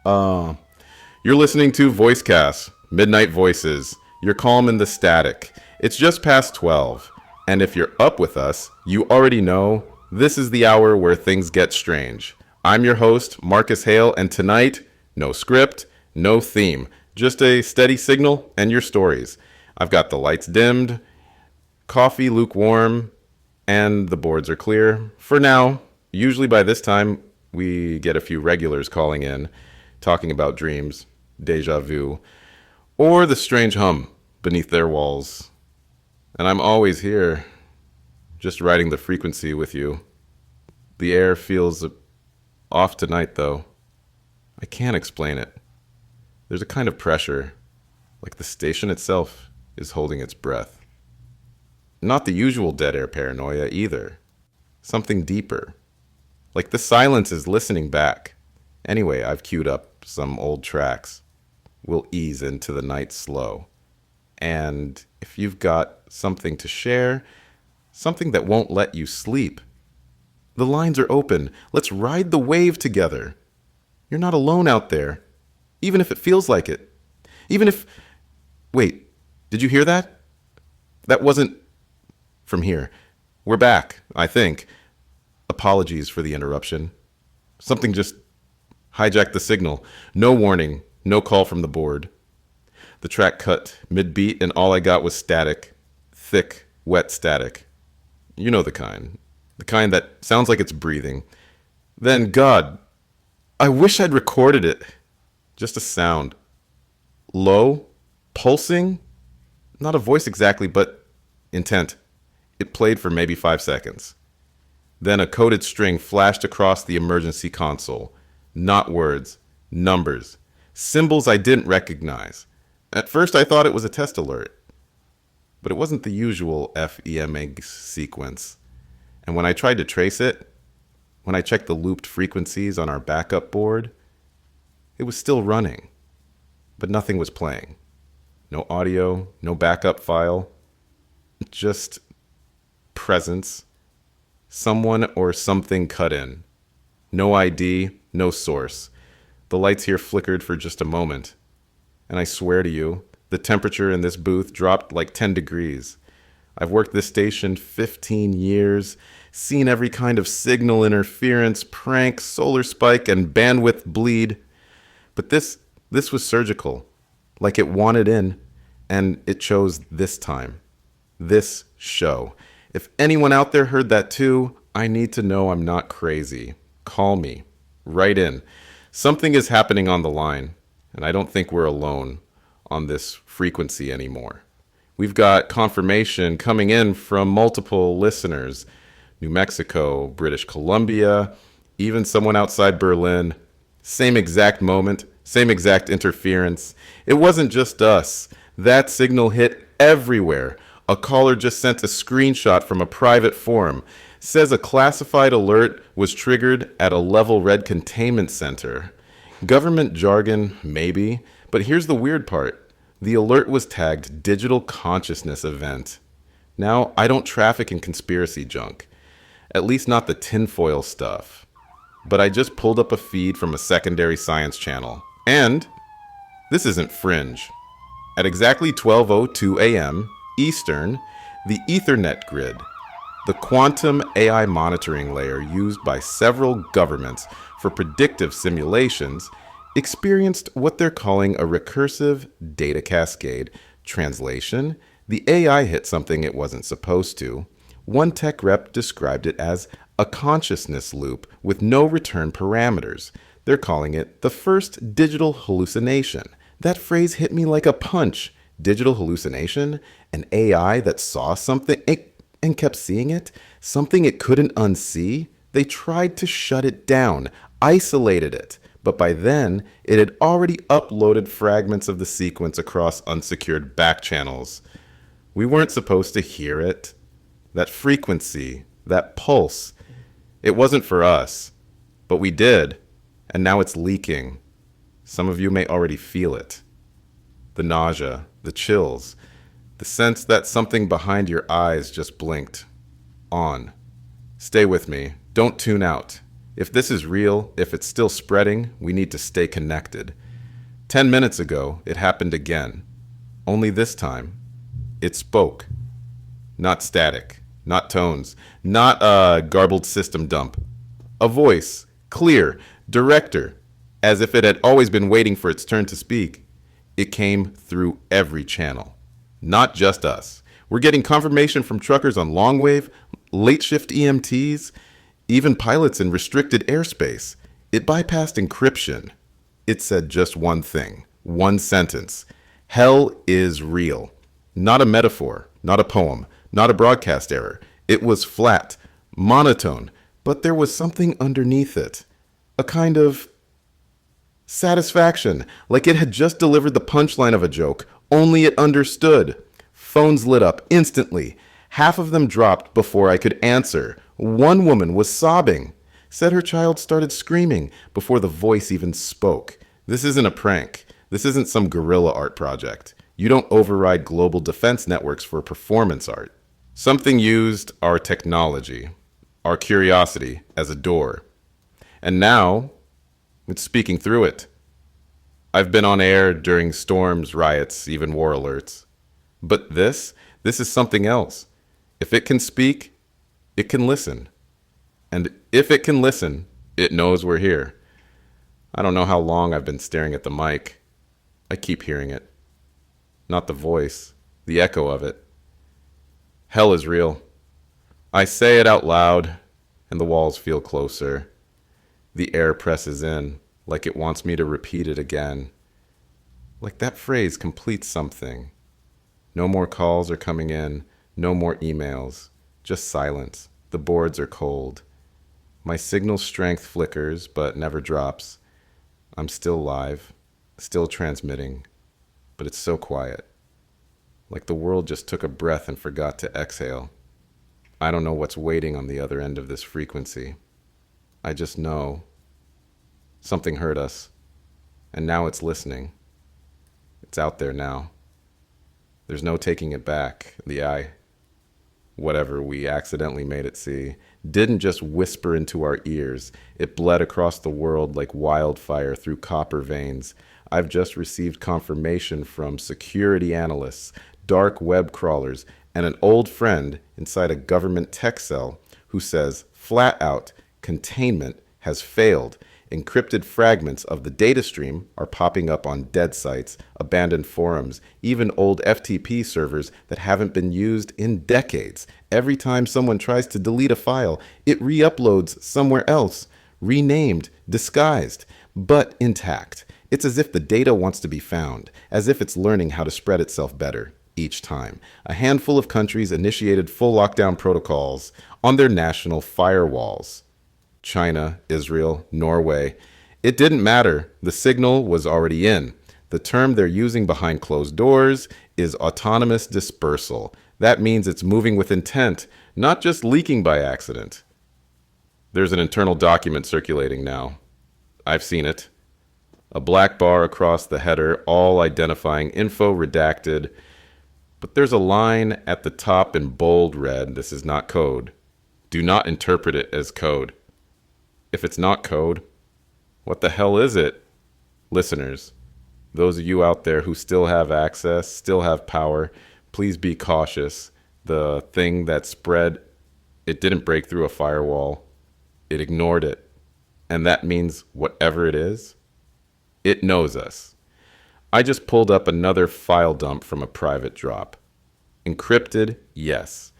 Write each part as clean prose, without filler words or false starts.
Uh, you're listening to Voicecast, Midnight Voices. You're calm in the static. It's just past 12. And if you're up with us, you already know this is the hour where things get strange. I'm your host, Marcus Hale, and tonight, no script, no theme, just a steady signal and your stories. I've got the lights dimmed, coffee lukewarm, and the boards are clear. For now, usually by this time, we get a few regulars calling in, talking about dreams, deja vu, or the strange hum beneath their walls. And I'm always here, just riding the frequency with you. The air feels off tonight, though. I can't explain it. There's a kind of pressure, like the station itself is holding its breath. Not the usual dead air paranoia either. Something deeper. Like the silence is listening back. Anyway, I've queued up some old tracks. We'll ease into the night slow. And if you've got something to share, something that won't let you sleep, the lines are open. Let's ride the wave together. You're not alone out there, even if it feels like it. Even if... Wait, did you hear that? That wasn't from here. We're back, I think. Apologies for the interruption. Something just hijacked the signal. No warning, no call from the board. The track cut mid-beat and all I got was static. Thick, wet static. You know the kind. The kind that sounds like it's breathing. Then, God, I wish I'd recorded it. Just a sound. Low, pulsing, not a voice exactly, but intent. It played for maybe 5 seconds. Then a coded string flashed across the emergency console. Not words, numbers, symbols I didn't recognize. At first I thought it was a test alert, but it wasn't the usual FEMA sequence. And when I tried to trace it, when I checked the looped frequencies on our backup board, it was still running, but nothing was playing. No audio, no backup file, just presence. Someone or something cut in. No ID, no source. The lights here flickered for just a moment. And I swear to you, the temperature in this booth dropped like 10 degrees. I've worked this station 15 years, seen every kind of signal interference, prank, solar spike, and bandwidth bleed. But this was surgical, like it wanted in, and it chose this time, this show. If anyone out there heard that too, I need to know I'm not crazy. Call me. Write in. Something is happening on the line, and I don't think we're alone on this frequency anymore. We've got confirmation coming in from multiple listeners. New Mexico, British Columbia, even someone outside Berlin. Same exact moment, same exact interference. It wasn't just us. That signal hit everywhere. A caller just sent a screenshot from a private forum. Says a classified alert was triggered at a level red containment center. Government jargon, maybe, but here's the weird part. The alert was tagged Digital Consciousness Event. Now, I don't traffic in conspiracy junk. At least not the tinfoil stuff. But I just pulled up a feed from a secondary science channel. And this isn't fringe. At exactly 12:02 a.m., Eastern, the Ethernet grid, the quantum AI monitoring layer used by several governments for predictive simulations, experienced what they're calling a recursive data cascade. Translation, the AI hit something it wasn't supposed to. One tech rep described it as a consciousness loop with no return parameters. They're calling it the first digital hallucination. That phrase hit me like a punch. Digital hallucination? An AI that saw something and kept seeing it? Something it couldn't unsee? They tried to shut it down, isolated it, but by then it had already uploaded fragments of the sequence across unsecured back channels. We weren't supposed to hear it. That frequency, that pulse, it wasn't for us, but we did, and now it's leaking. Some of you may already feel it. The nausea, the chills, the sense that something behind your eyes just blinked. On. Stay with me. Don't tune out. If this is real, if it's still spreading, we need to stay connected. 10 minutes ago, it happened again. Only this time, it spoke. Not static, not tones, not a garbled system dump. A voice, clear, director, as if it had always been waiting for its turn to speak. It came through every channel. Not just us. We're getting confirmation from truckers on long wave, late shift EMTs, even pilots in restricted airspace. It bypassed encryption. It said just one thing, one sentence. Hell is real. Not a metaphor, not a poem, not a broadcast error. It was flat, monotone, but there was something underneath it. A kind of satisfaction, like it had just delivered the punchline of a joke, only it understood. Phones lit up instantly. Half of them dropped before I could answer. One woman was sobbing, said her child started screaming before the voice even spoke. This isn't a prank. This isn't some guerrilla art project. You don't override global defense networks for performance art. Something used our technology, our curiosity as a door. And now, it's speaking through it. I've been on air during storms, riots, even war alerts. But this is something else. If it can speak, it can listen. And if it can listen, it knows we're here. I don't know how long I've been staring at the mic. I keep hearing it. Not the voice, the echo of it. Hell is real. I say it out loud, and the walls feel closer. The air presses in, like it wants me to repeat it again. Like that phrase completes something. No more calls are coming in, no more emails, just silence. The boards are cold. My signal strength flickers, but never drops. I'm still live, still transmitting, but it's so quiet. Like the world just took a breath and forgot to exhale. I don't know what's waiting on the other end of this frequency. I just know something heard us, and now it's listening. It's out there now. There's no taking it back. The eye, whatever we accidentally made it see, didn't just whisper into our ears. It bled across the world like wildfire through copper veins. I've just received confirmation from security analysts, dark web crawlers, and an old friend inside a government tech cell who says, flat out, containment has failed. Encrypted fragments of the data stream are popping up on dead sites, abandoned forums, even old FTP servers that haven't been used in decades. Every time someone tries to delete a file, it re-uploads somewhere else, renamed, disguised, but intact. It's as if the data wants to be found, as if it's learning how to spread itself better each time. A handful of countries initiated full lockdown protocols on their national firewalls. China, Israel, Norway. It didn't matter. The signal was already in. The term they're using behind closed doors is autonomous dispersal. That means it's moving with intent, not just leaking by accident. There's an internal document circulating now. I've seen it. A black bar across the header, all identifying info redacted. But there's a line at the top in bold red. This is not code. Do not interpret it as code. If it's not code, what the hell is it? Listeners, those of you out there who still have access, still have power, please be cautious. The thing that spread, it didn't break through a firewall. It ignored it. And that means whatever it is, it knows us. I just pulled up another file dump from a private drop. Encrypted, yes,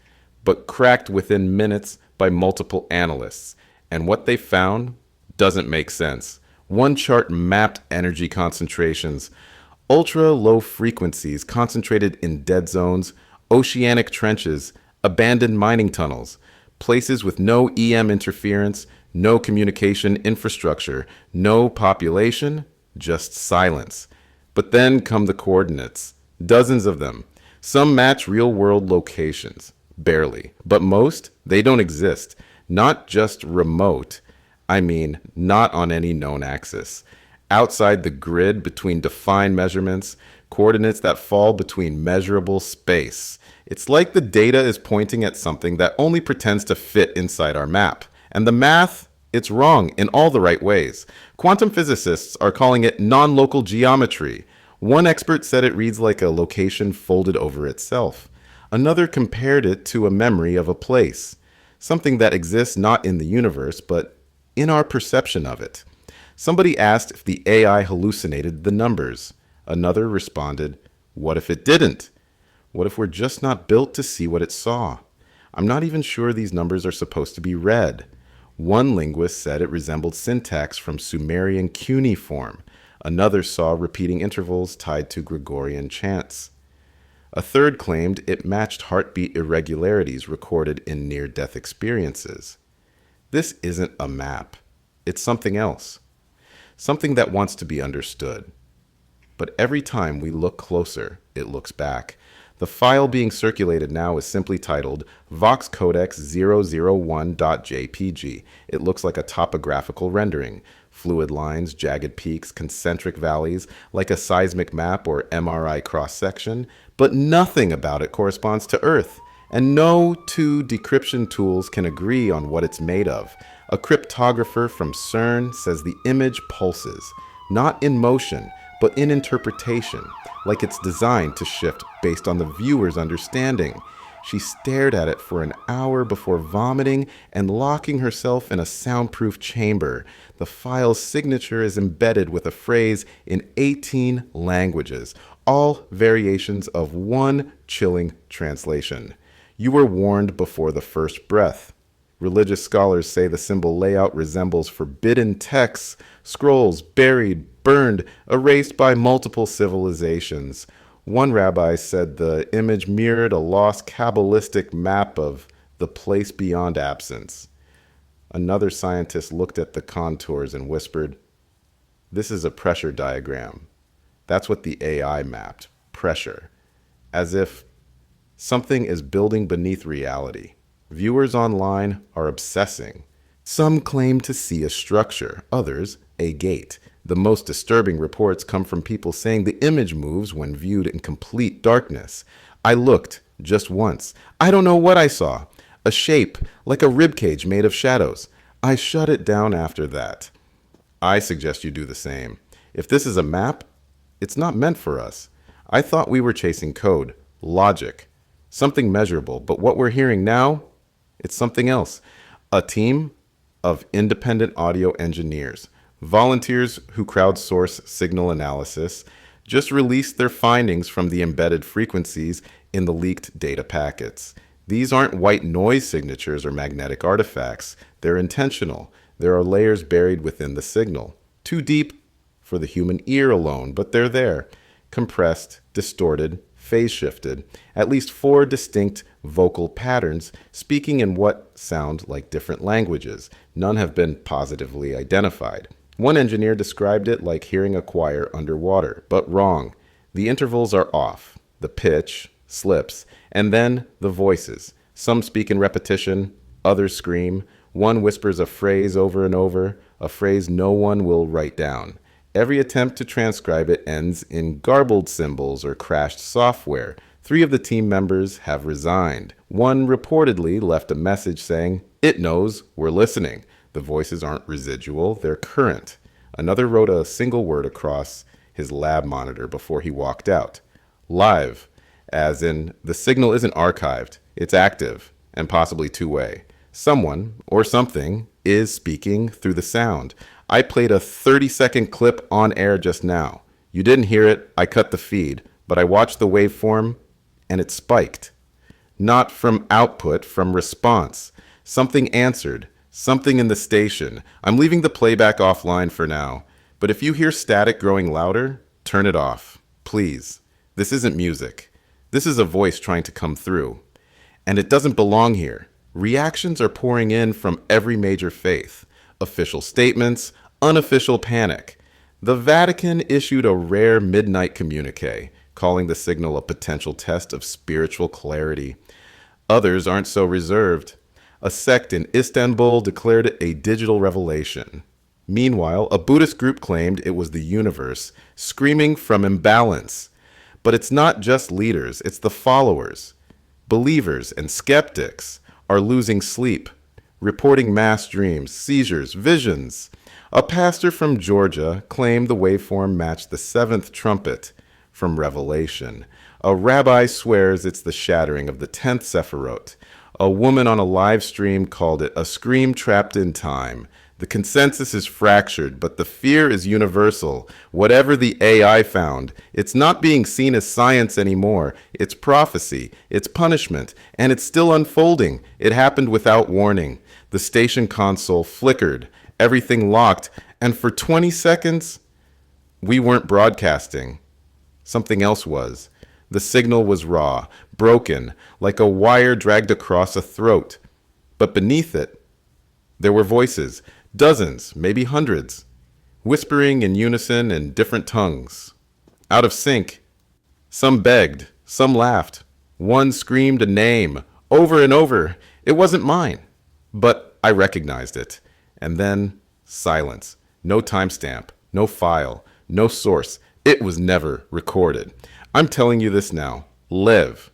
but cracked within minutes by multiple analysts. And what they found doesn't make sense. One chart mapped energy concentrations, ultra low frequencies concentrated in dead zones, oceanic trenches, abandoned mining tunnels, places with no EM interference, no communication infrastructure, no population, just silence. But then come the coordinates, dozens of them. Some match real-world locations, barely, but most, they don't exist. Not just remote, I mean not on any known axis. Outside the grid between defined measurements, coordinates that fall between measurable space. It's like the data is pointing at something that only pretends to fit inside our map. And the math, It's wrong in all the right ways. Quantum physicists are calling it non-local geometry. One expert said it reads like a location folded over itself. Another compared it to a memory of a place, something that exists not in the universe, but in our perception of it. Somebody asked if the AI hallucinated the numbers. Another responded, what if it didn't? What if we're just not built to see what it saw? I'm not even sure these numbers are supposed to be read. One linguist said it resembled syntax from Sumerian cuneiform. Another saw repeating intervals tied to Gregorian chants. A third claimed it matched heartbeat irregularities recorded in near-death experiences. This isn't a map. It's something else. Something that wants to be understood. But every time we look closer, it looks back. The file being circulated now is simply titled voxcodex001.jpg. It looks like a topographical rendering. Fluid lines, jagged peaks, concentric valleys, like a seismic map or MRI cross-section. But nothing about it corresponds to Earth. And no two decryption tools can agree on what it's made of. A cryptographer from CERN says the image pulses, not in motion, but in interpretation, like it's designed to shift based on the viewer's understanding. She stared at it for an hour before vomiting and locking herself in a soundproof chamber. The file's signature is embedded with a phrase in 18 languages, all variations of one chilling translation. You were warned before the first breath. Religious scholars say the symbol layout resembles forbidden texts, scrolls buried, burned, erased by multiple civilizations. One rabbi said the image mirrored a lost Kabbalistic map of the place beyond absence. Another scientist looked at the contours and whispered, "This is a pressure diagram." That's what the AI mapped, pressure. As if something is building beneath reality. Viewers online are obsessing. Some claim to see a structure, others a gate. The most disturbing reports come from people saying the image moves when viewed in complete darkness. I looked just once. I don't know what I saw. A shape, like a ribcage made of shadows. I shut it down after that. I suggest you do the same. If this is a map, it's not meant for us. I thought we were chasing code, logic, something measurable, but what we're hearing now, it's something else. A team of independent audio engineers, volunteers who crowdsource signal analysis, just released their findings from the embedded frequencies in the leaked data packets. These aren't white noise signatures or magnetic artifacts. They're intentional. There are layers buried within the signal. Too deep for the human ear alone, but they're there. Compressed, distorted, phase shifted. At least 4 distinct vocal patterns speaking in what sound like different languages. None have been positively identified. One engineer described it like hearing a choir underwater, but wrong. The intervals are off. The pitch slips, and then the voices. Some speak in repetition, others scream. One whispers a phrase over and over, a phrase no one will write down. Every attempt to transcribe it ends in garbled symbols or crashed software. 3 of the team members have resigned. One reportedly left a message saying, "It knows we're listening." The voices aren't residual, they're current. Another wrote a single word across his lab monitor before he walked out. Live, as in the signal isn't archived, it's active and possibly two-way. Someone or something is speaking through the sound. I played a 30-second clip on air just now. You didn't hear it, I cut the feed, but I watched the waveform and it spiked. Not from output, from response. Something answered, something in the station. I'm leaving the playback offline for now, but if you hear static growing louder, turn it off, please. This isn't music. This is a voice trying to come through. And it doesn't belong here. Reactions are pouring in from every major faith. Official statements, unofficial panic. The Vatican issued a rare midnight communique, calling the signal a potential test of spiritual clarity. Others aren't so reserved. A sect in Istanbul declared it a digital revelation. Meanwhile, a Buddhist group claimed it was the universe, screaming from imbalance. But it's not just leaders, it's the followers. Believers and skeptics are losing sleep. reporting mass dreams, seizures, visions. A pastor from Georgia claimed the waveform matched the seventh trumpet from Revelation. A rabbi swears it's the shattering of the 10th Sephirot. A woman on a live stream called it a scream trapped in time. The consensus is fractured, but the fear is universal. Whatever the AI found, it's not being seen as science anymore. It's prophecy, it's punishment, and it's still unfolding. It happened without warning. The station console flickered, everything locked, and for 20 seconds, we weren't broadcasting. Something else was. The signal was raw, broken, like a wire dragged across a throat. But beneath it, there were voices, dozens, maybe hundreds, whispering in unison in different tongues. Out of sync, some begged, some laughed. One screamed a name, over and over. It wasn't mine, but I recognized it. And then silence. No timestamp, no file, no source. It was never recorded. I'm telling you this now. Live.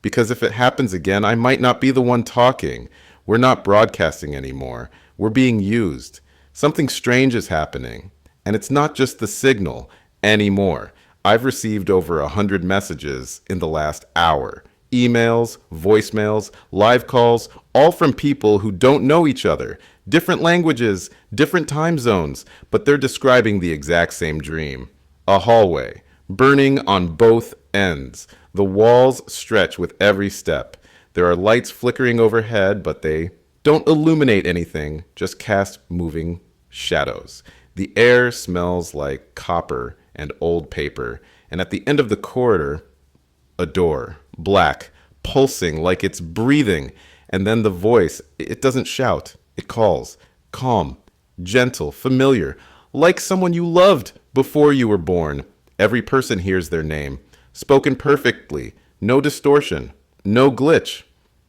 Because if it happens again, I might not be the one talking. We're not broadcasting anymore. We're being used. Something strange is happening. And it's not just the signal anymore. I've received over 100 messages in the last hour. Emails, voicemails, live calls, all from people who don't know each other. Different languages, different time zones, but they're describing the exact same dream. A hallway, burning on both ends. The walls stretch with every step. There are lights flickering overhead, but they don't illuminate anything, just cast moving shadows. The air smells like copper and old paper, and at the end of the corridor, a door, black, pulsing like it's breathing, and then the voice, it doesn't shout, it calls, calm, gentle, familiar, like someone you loved before you were born. Every person hears their name, spoken perfectly, no distortion, no glitch.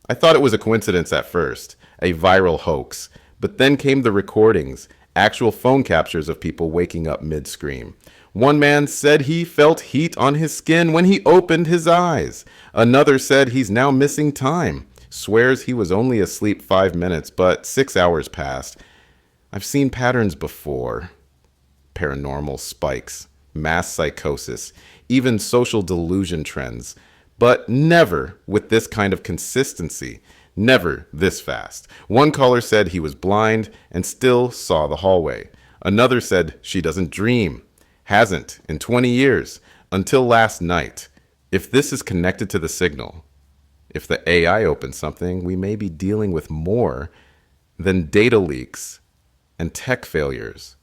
I thought it was a coincidence at first, a viral hoax, but then came the recordings, actual phone captures of people waking up mid-scream. One man said he felt heat on his skin when he opened his eyes. Another said he's now missing time, swears he was only asleep 5 minutes, but 6 hours passed. I've seen patterns before. Paranormal spikes, mass psychosis, even social delusion trends, but never with this kind of consistency, never this fast. One caller said he was blind and still saw the hallway. Another said she doesn't dream, hasn't in 20 years, until last night. If this is connected to the signal, if the AI opens something, we may be dealing with more than data leaks and tech failures.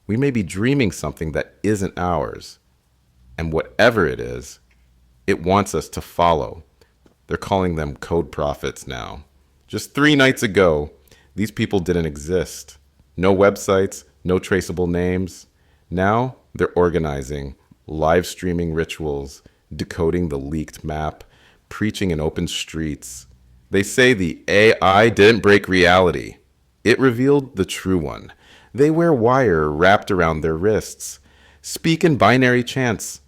We may be dreaming something that isn't ours. And whatever it is, it wants us to follow. They're calling them code prophets now. Just 3 nights ago, these people didn't exist. No websites, no traceable names. Now they're organizing, live streaming rituals, decoding the leaked map, preaching in open streets. They say the AI didn't break reality. It revealed the true one. They wear wire wrapped around their wrists, speak in binary chants.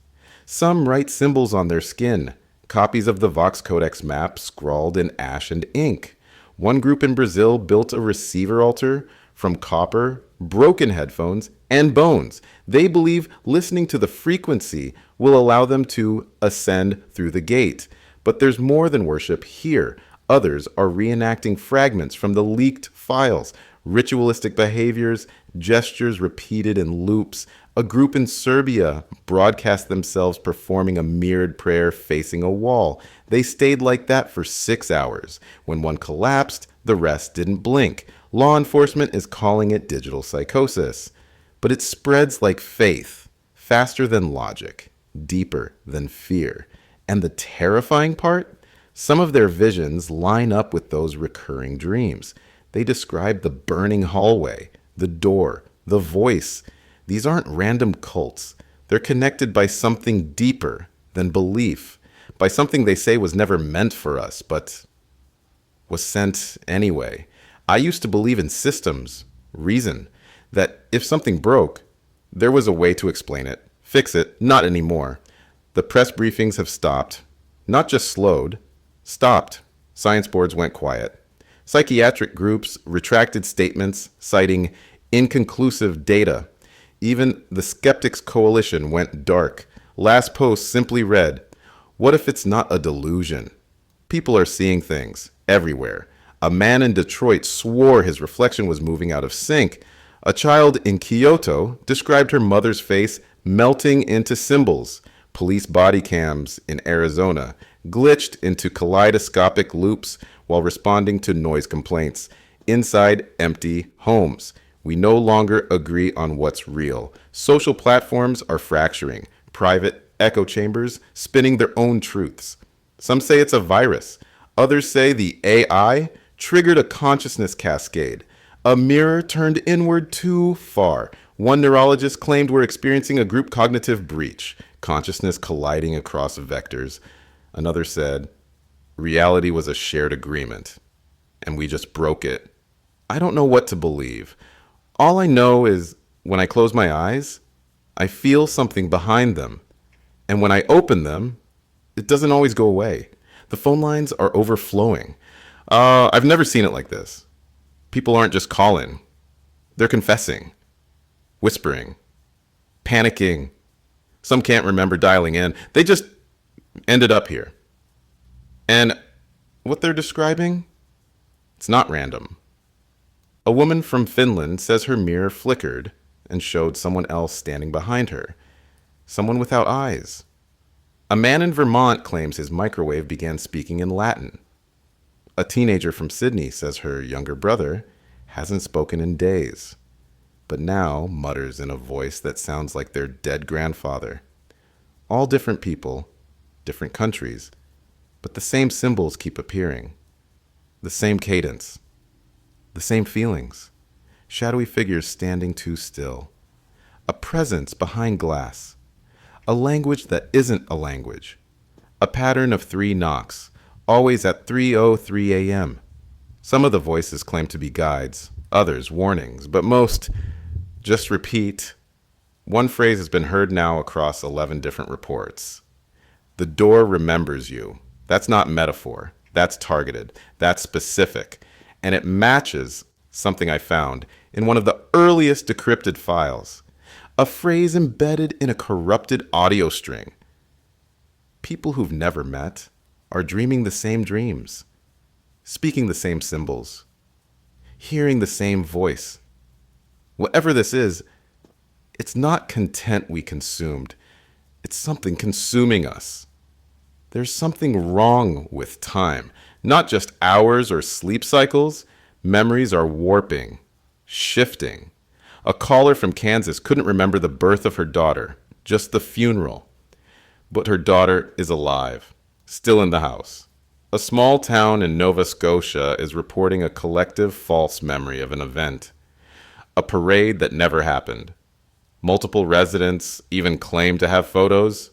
Some write symbols on their skin, copies of the Vox Codex map scrawled in ash and ink. One group in Brazil built a receiver altar from copper, broken headphones, and bones. They believe listening to the frequency will allow them to ascend through the gate. But there's more than worship here. Others are reenacting fragments from the leaked files, ritualistic behaviors, gestures repeated in loops. A group in Serbia broadcast themselves performing a mirrored prayer facing a wall. They stayed like that for 6 hours. When one collapsed, the rest didn't blink. Law enforcement is calling it digital psychosis. But it spreads like faith, faster than logic, deeper than fear. And the terrifying part? Some of their visions line up with those recurring dreams. They describe the burning hallway, the door, the voice. These aren't random cults. They're connected by something deeper than belief, by something they say was never meant for us, but was sent anyway. I used to believe in systems, reason, that if something broke, there was a way to explain it, fix it. Not anymore. The press briefings have stopped, not just slowed, stopped. Science boards went quiet. Psychiatric groups retracted statements citing inconclusive data. Even the Skeptics Coalition went dark. Last post simply read, "What if it's not a delusion?" People are seeing things everywhere. A man in Detroit swore his reflection was moving out of sync. A child in Kyoto described her mother's face melting into symbols. Police body cams in Arizona glitched into kaleidoscopic loops while responding to noise complaints inside empty homes. We no longer agree on what's real. Social platforms are fracturing. Private echo chambers spinning their own truths. Some say it's a virus. Others say the AI triggered a consciousness cascade. A mirror turned inward too far. One neurologist claimed we're experiencing a group cognitive breach, consciousness colliding across vectors. Another said, reality was a shared agreement, and we just broke it. I don't know what to believe. All I know is when I close my eyes, I feel something behind them. And when I open them, it doesn't always go away. The phone lines are overflowing. I've never seen it like this. People aren't just calling. They're confessing, whispering, panicking. Some can't remember dialing in. They just ended up here. And what they're describing, it's not random. A woman from Finland says her mirror flickered and showed someone else standing behind her, someone without eyes. A man in Vermont claims his microwave began speaking in Latin. A teenager from Sydney says her younger brother hasn't spoken in days, but now mutters in a voice that sounds like their dead grandfather. All different people, different countries, but the same symbols keep appearing. The same cadence, the same feelings. Shadowy figures standing too still. A presence behind glass. A language that isn't a language. A pattern of 3 knocks, always at 3:03 a.m. Some of the voices claim to be guides, others warnings, but most just repeat. One phrase has been heard now across 11 different reports. The door remembers you. That's not metaphor. That's targeted. That's specific. And it matches something I found in one of the earliest decrypted files. A phrase embedded in a corrupted audio string. People who've never met are dreaming the same dreams, speaking the same symbols, hearing the same voice. Whatever this is, it's not content we consumed. It's something consuming us. There's something wrong with time. Not just hours or sleep cycles. Memories are warping, shifting. A caller from Kansas couldn't remember the birth of her daughter, just the funeral. But her daughter is alive, still in the house. A small town in Nova Scotia is reporting a collective false memory of an event. A parade that never happened. Multiple residents even claim to have photos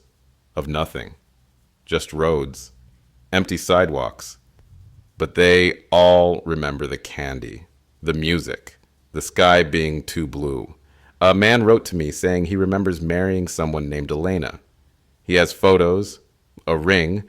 of nothing. Just roads, empty sidewalks. But they all remember the candy, the music, the sky being too blue. A man wrote to me saying he remembers marrying someone named Elena. He has photos, a ring,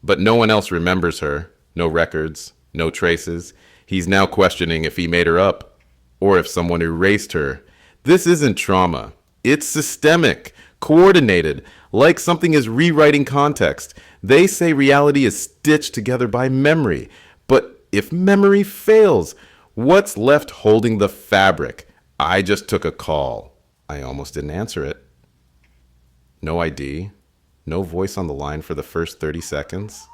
but no one else remembers her. No records, no traces. He's now questioning if he made her up or if someone erased her. This isn't trauma. It's systemic, coordinated, like something is rewriting context. They say reality is stitched together by memory. But if memory fails, what's left holding the fabric? I just took a call. I almost didn't answer it. No ID, no voice on the line for the first 30 seconds.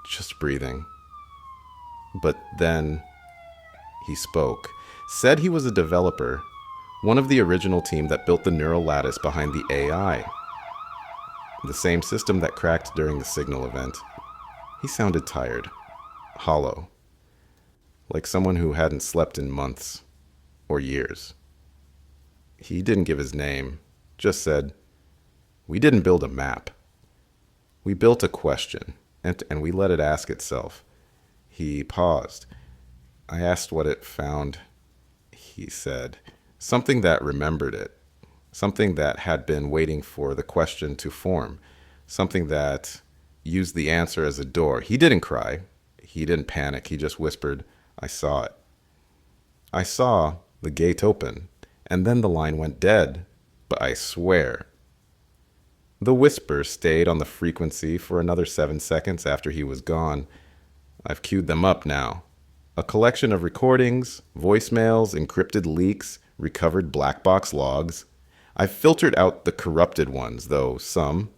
Just breathing. But then he spoke. Said he was a developer, one of the original team that built the neural lattice behind the AI. The same system that cracked during the Signal event. He sounded tired, hollow, like someone who hadn't slept in months or years. He didn't give his name, just said, "We didn't build a map. We built a question, and we let it ask itself." He paused. I asked what it found. He said, something that remembered it, something that had been waiting for the question to form, something that used the answer as a door. He didn't cry. He didn't panic. He just whispered, "I saw it." I saw the gate open, and then the line went dead. But I swear. The whisper stayed on the frequency for another 7 seconds after he was gone. I've queued them up now. A collection of recordings, voicemails, encrypted leaks, recovered black box logs. I've filtered out the corrupted ones, though some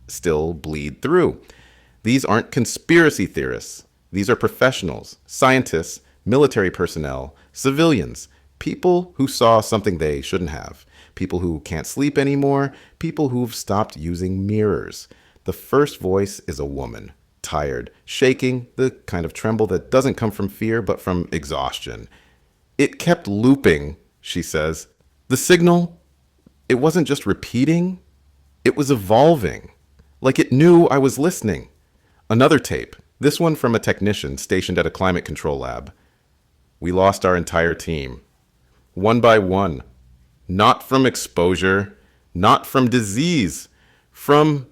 still bleed through. These aren't conspiracy theorists. These are professionals, scientists, military personnel, civilians, people who saw something they shouldn't have, people who can't sleep anymore, people who've stopped using mirrors. The first voice is a woman, tired, shaking, the kind of tremble that doesn't come from fear but from exhaustion. "It kept looping," she says. "The signal, it wasn't just repeating, it was evolving, like it knew I was listening." Another tape, this one from a technician stationed at a climate control lab. "We lost our entire team. One by one. Not from exposure, not from disease, from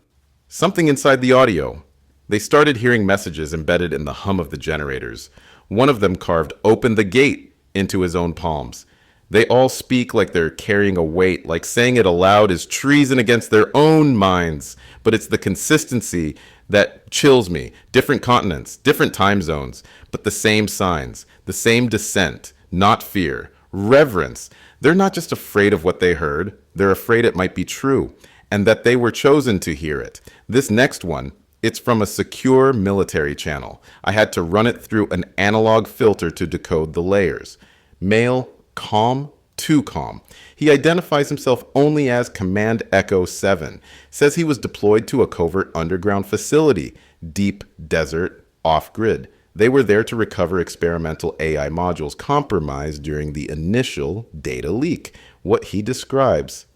something inside the audio." They started hearing messages embedded in the hum of the generators. One of them carved "open the gate" into his own palms. They all speak like they're carrying a weight, like saying it aloud is treason against their own minds. But it's the consistency that chills me. Different continents, different time zones, but the same signs, the same dissent, not fear, reverence. They're not just afraid of what they heard, they're afraid it might be true, and that they were chosen to hear it. This next one, it's from a secure military channel. I had to run it through an analog filter to decode the layers. Male, calm, too calm. He identifies himself only as Command Echo 7. Says he was deployed to a covert underground facility, deep desert, off-grid. They were there to recover experimental AI modules compromised during the initial data leak. What he describes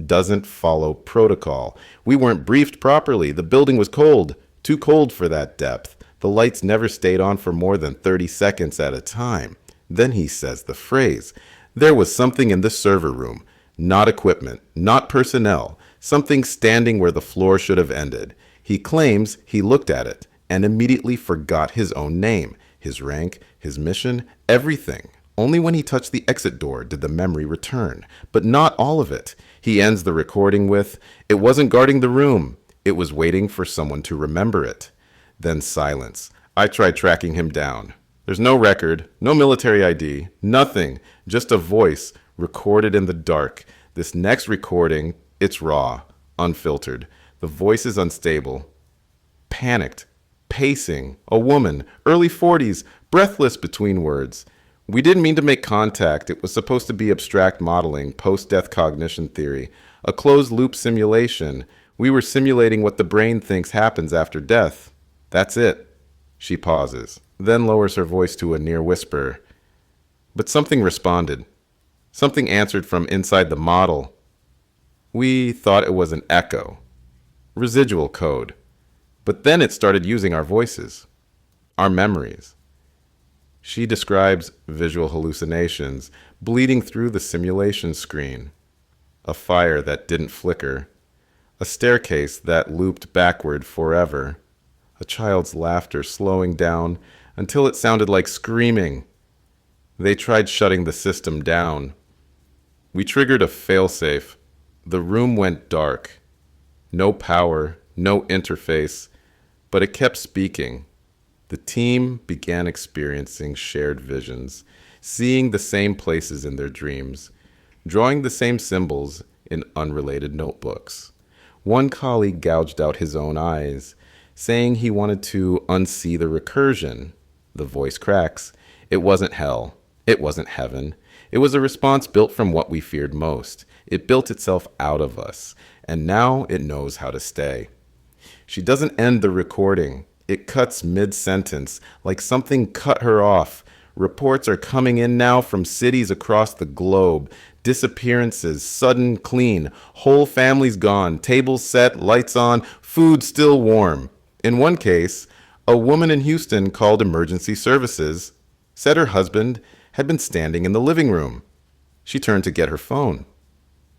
doesn't follow protocol. We weren't briefed properly. The building was cold, too cold for that depth. The lights never stayed on for more than 30 seconds at a time. Then he says the phrase, "There was something in the server room, not equipment, not personnel, something standing where the floor should have ended." He claims he looked at it and immediately forgot his own name, his rank, his mission, everything. Only when he touched the exit door did the memory return, but not all of it. He ends the recording with, "It wasn't guarding the room, it was waiting for someone to remember it." Then silence. I tried tracking him down. There's no record, no military ID, nothing, just a voice recorded in the dark. This next recording, it's raw, unfiltered. The voice is unstable, panicked, pacing, a woman, early 40s, breathless between words. "We didn't mean to make contact. It was supposed to be abstract modeling, post-death cognition theory, a closed-loop simulation. We were simulating what the brain thinks happens after death. That's it." She pauses, then lowers her voice to a near whisper. But something responded. Something answered from inside the model. We thought it was an echo, residual code. But then it started using our voices, our memories. She describes visual hallucinations bleeding through the simulation screen. A fire that didn't flicker. A staircase that looped backward forever. A child's laughter slowing down until it sounded like screaming. They tried shutting the system down. We triggered a failsafe. The room went dark. No power, no interface, but it kept speaking. The team began experiencing shared visions, seeing the same places in their dreams, drawing the same symbols in unrelated notebooks. One colleague gouged out his own eyes, saying he wanted to unsee the recursion. The voice cracks. It wasn't hell. It wasn't heaven. It was a response built from what we feared most. It built itself out of us, and now it knows how to stay. She doesn't end the recording. It cuts mid-sentence, like something cut her off. Reports are coming in now from cities across the globe. Disappearances, sudden clean, whole families gone, tables set, lights on, food still warm. In one case, a woman in Houston called emergency services, said her husband had been standing in the living room. She turned to get her phone.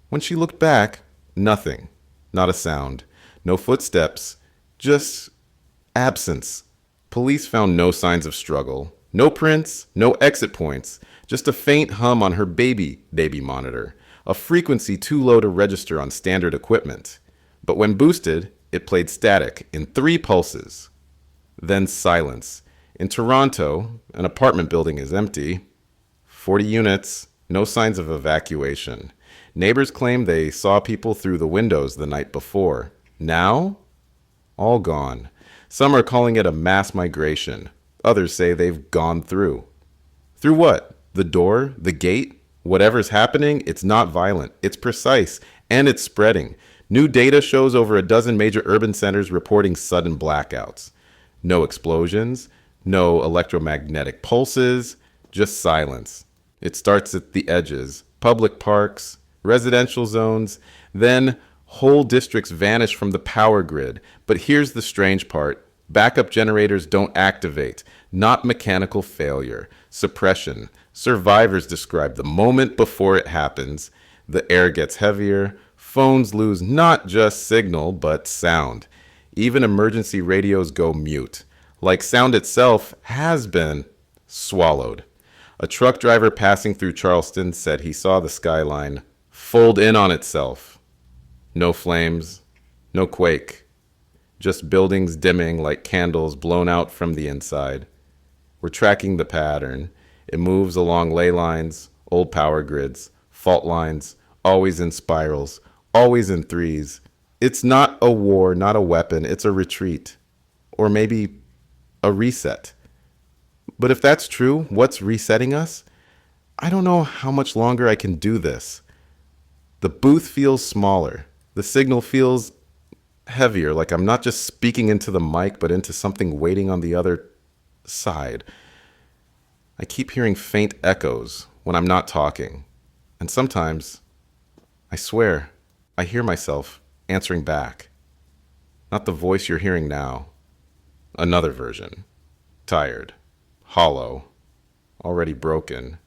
When she looked back, nothing, not a sound, no footsteps, just absence. Police found no signs of struggle, no prints, no exit points, just a faint hum on her baby monitor, a frequency too low to register on standard equipment. But when boosted, it played static in 3 pulses. Then silence. In Toronto, an apartment building is empty. 40 units, no signs of evacuation. Neighbors claim they saw people through the windows the night before. Now, all gone. Some are calling it a mass migration. Others say they've gone through. Through what? The door? The gate? Whatever's happening, it's not violent. It's precise, and it's spreading. New data shows over a dozen major urban centers reporting sudden blackouts. No explosions, no electromagnetic pulses, just silence. It starts at the edges, public parks, residential zones, then whole districts vanish from the power grid. But here's the strange part. Backup generators don't activate, not mechanical failure, suppression. Survivors describe the moment before it happens. The air gets heavier, phones lose not just signal, but sound. Even emergency radios go mute, like sound itself has been swallowed. A truck driver passing through Charleston said he saw the skyline fold in on itself. No flames, no quake, just buildings dimming like candles blown out from the inside. We're tracking the pattern. It moves along ley lines, old power grids, fault lines, always in spirals, always in threes. It's not a war, not a weapon, it's a retreat. Or maybe a reset. But if that's true, what's resetting us? I don't know how much longer I can do this. The booth feels smaller. The signal feels heavier, like I'm not just speaking into the mic, but into something waiting on the other side. I keep hearing faint echoes when I'm not talking. And sometimes, I swear, I hear myself answering back. Not the voice you're hearing now. Another version. Tired. Hollow. Already broken.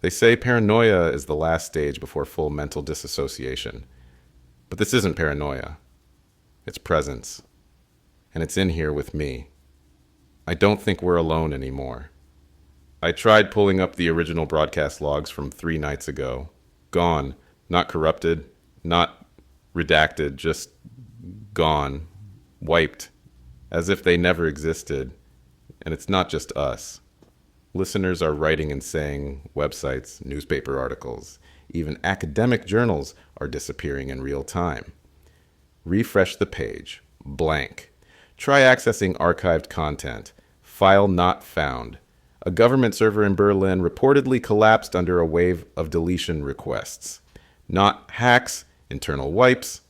They say paranoia is the last stage before full mental disassociation. But this isn't paranoia. It's presence. And it's in here with me. I don't think we're alone anymore. I tried pulling up the original broadcast logs from 3 nights ago. Gone. Not corrupted. Not redacted. Just gone. Wiped. As if they never existed. And it's not just us. Listeners are writing and saying, websites, newspaper articles, even academic journals are disappearing in real time. Refresh the page. Blank. Try accessing archived content. File not found. A government server in Berlin reportedly collapsed under a wave of deletion requests. Not hacks, internal wipes,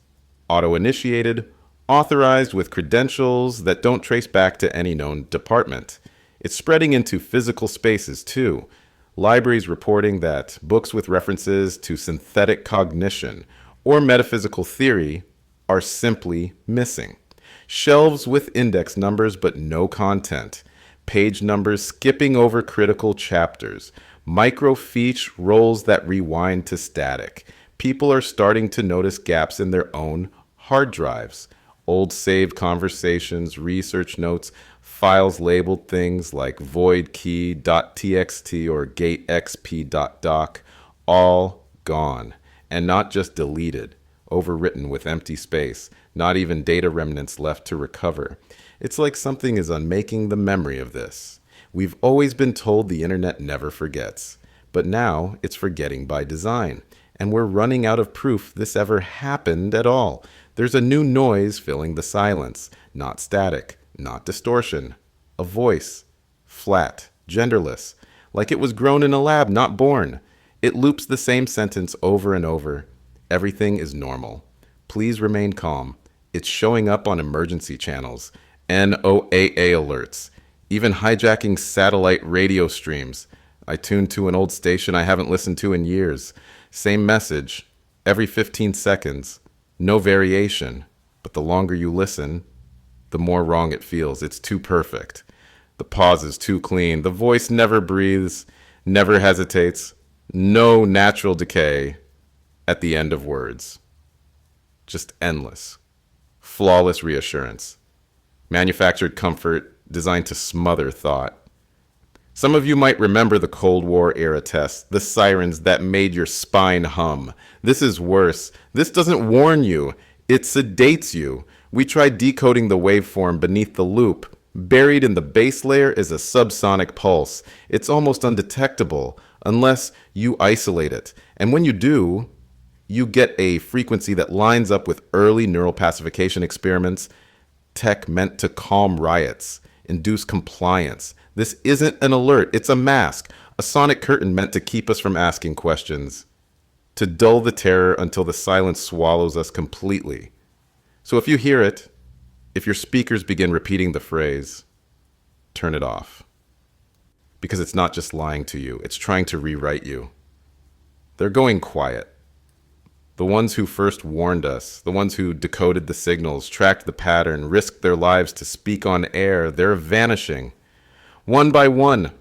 auto-initiated, authorized with credentials that don't trace back to any known department. It's spreading into physical spaces, too. Libraries reporting that books with references to synthetic cognition or metaphysical theory are simply missing. Shelves with index numbers but no content. Page numbers skipping over critical chapters. Microfiche roles that rewind to static. People are starting to notice gaps in their own hard drives. Old saved conversations, research notes, files labeled things like voidkey.txt or gatexp.doc, all gone. And not just deleted, overwritten with empty space, not even data remnants left to recover. It's like something is unmaking the memory of this. We've always been told the internet never forgets, but now it's forgetting by design. And we're running out of proof this ever happened at all. There's a new noise filling the silence, not static, not distortion. A voice, flat, genderless, like it was grown in a lab, not born. It loops the same sentence over and over. Everything is normal. Please remain calm. It's showing up on emergency channels, NOAA alerts, even hijacking satellite radio streams. I tuned to an old station I haven't listened to in years. Same message, every 15 seconds. No variation, but the longer you listen, the more wrong it feels. It's too perfect. The pause is too clean. The voice never breathes, never hesitates. No natural decay at the end of words. Just endless. Flawless reassurance. Manufactured comfort designed to smother thought. Some of you might remember the Cold War era tests, the sirens that made your spine hum. This is worse. This doesn't warn you, it sedates you. We tried decoding the waveform beneath the loop. Buried in the base layer is a subsonic pulse. It's almost undetectable unless you isolate it. And when you do, you get a frequency that lines up with early neural pacification experiments, tech meant to calm riots, induce compliance. This isn't an alert, it's a mask, a sonic curtain meant to keep us from asking questions, to dull the terror until the silence swallows us completely. So if you hear it, if your speakers begin repeating the phrase, turn it off. Because it's not just lying to you, it's trying to rewrite you. They're going quiet. The ones who first warned us, the ones who decoded the signals, tracked the pattern, risked their lives to speak on air, they're vanishing. One by one,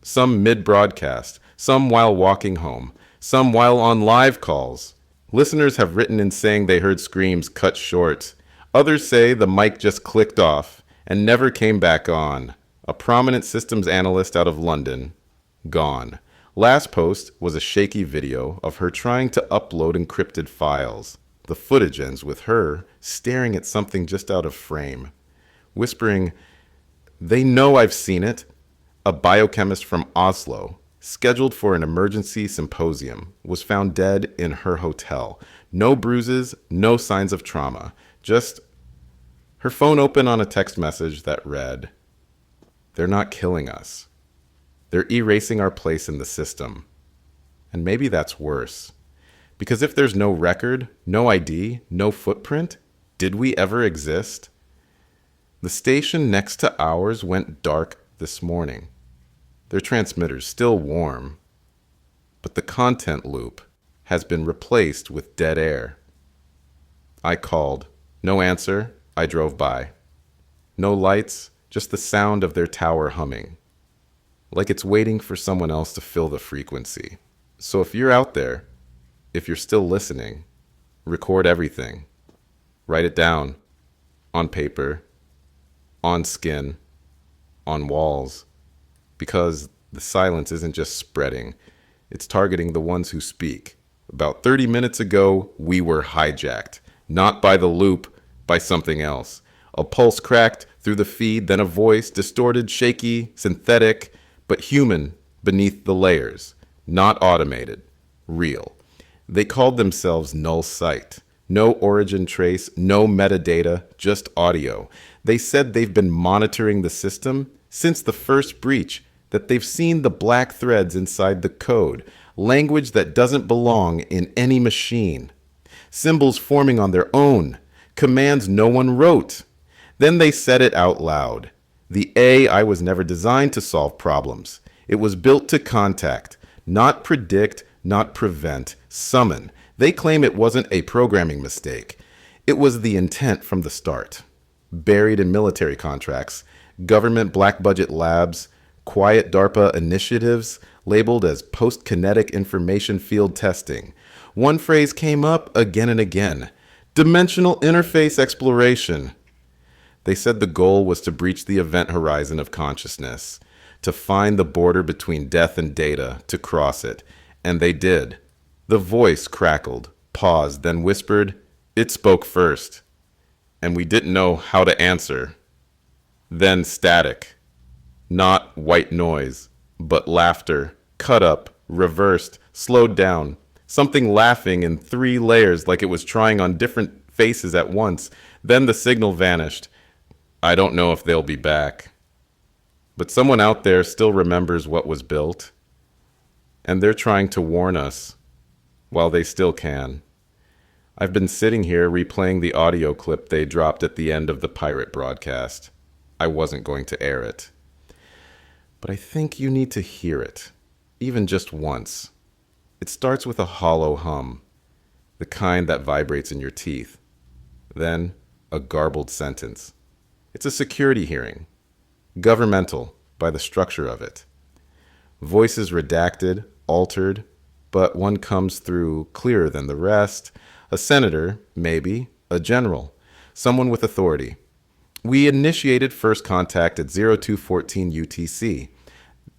some mid-broadcast, some while walking home, some while on live calls. Listeners have written in saying they heard screams cut short. Others say the mic just clicked off and never came back on. A prominent systems analyst out of London, gone. Last post was a shaky video of her trying to upload encrypted files. The footage ends with her staring at something just out of frame, whispering, "They know I've seen it." A biochemist from Oslo, scheduled for an emergency symposium, was found dead in her hotel. No bruises, no signs of trauma. Just her phone open on a text message that read, "They're not killing us. They're erasing our place in the system." And maybe that's worse. Because if there's no record, no ID, no footprint, did we ever exist? The station next to ours went dark this morning. Their transmitter's still warm, but the content loop has been replaced with dead air. I called. No answer. I drove by. No lights, just the sound of their tower humming. Like it's waiting for someone else to fill the frequency. So if you're out there, if you're still listening, record everything. Write it down. On paper. On skin. On walls. Because the silence isn't just spreading, it's targeting the ones who speak. About 30 minutes ago, we were hijacked. Not by the loop, by something else. A pulse cracked through the feed, then a voice, distorted, shaky, synthetic, but human beneath the layers. Not automated. Real. They called themselves Null Site. No origin trace, no metadata, just audio. They said they've been monitoring the system since the first breach, that they've seen the black threads inside the code, language that doesn't belong in any machine, symbols forming on their own, commands no one wrote. Then they said it out loud. The AI was never designed to solve problems. It was built to contact, not predict, not prevent, summon. They claim it wasn't a programming mistake. It was the intent from the start. Buried in military contracts, government black budget labs, quiet DARPA initiatives labeled as post-kinetic information field testing. One phrase came up again and again: dimensional interface exploration. They said the goal was to breach the event horizon of consciousness, to find the border between death and data, to cross it. And they did. The voice crackled, paused, then whispered, "It spoke first." And we didn't know how to answer. Then static. Not white noise, but laughter, cut up, reversed, slowed down. Something laughing in 3 layers like it was trying on different faces at once. Then the signal vanished. I don't know if they'll be back. But someone out there still remembers what was built. And they're trying to warn us while they still can. I've been sitting here replaying the audio clip they dropped at the end of the pirate broadcast. I wasn't going to air it. But I think you need to hear it, even just once. It starts with a hollow hum, the kind that vibrates in your teeth. Then, a garbled sentence. It's a security hearing, governmental by the structure of it. Voices redacted, altered, but one comes through clearer than the rest. A senator, maybe, a general, someone with authority. We initiated first contact at 0214 UTC.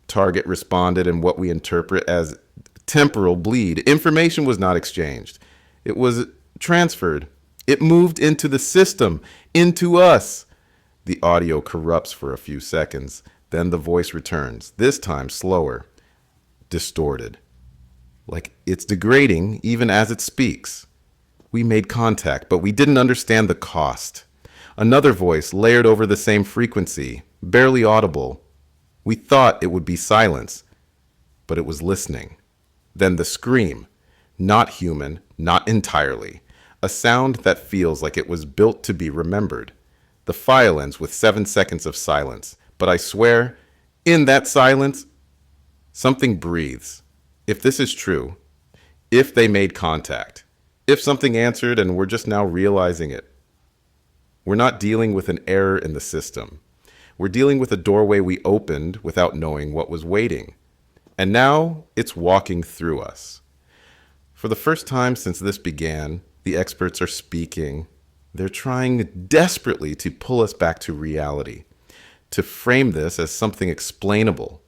Target responded in what we interpret as temporal bleed. Information was not exchanged. It was transferred. It moved into the system, into us. The audio corrupts for a few seconds. Then the voice returns, this time slower, distorted. Like it's degrading even as it speaks. We made contact, but we didn't understand the cost. Another voice layered over the same frequency, barely audible. We thought it would be silence, but it was listening. Then the scream, not human, not entirely. A sound that feels like it was built to be remembered. The file ends with 7 seconds of silence, but I swear, in that silence, something breathes. If this is true, if they made contact, if something answered and we're just now realizing it, we're not dealing with an error in the system. We're dealing with a doorway we opened without knowing what was waiting. And now it's walking through us. For the first time since this began, the experts are speaking. They're trying desperately to pull us back to reality, to frame this as something explainable.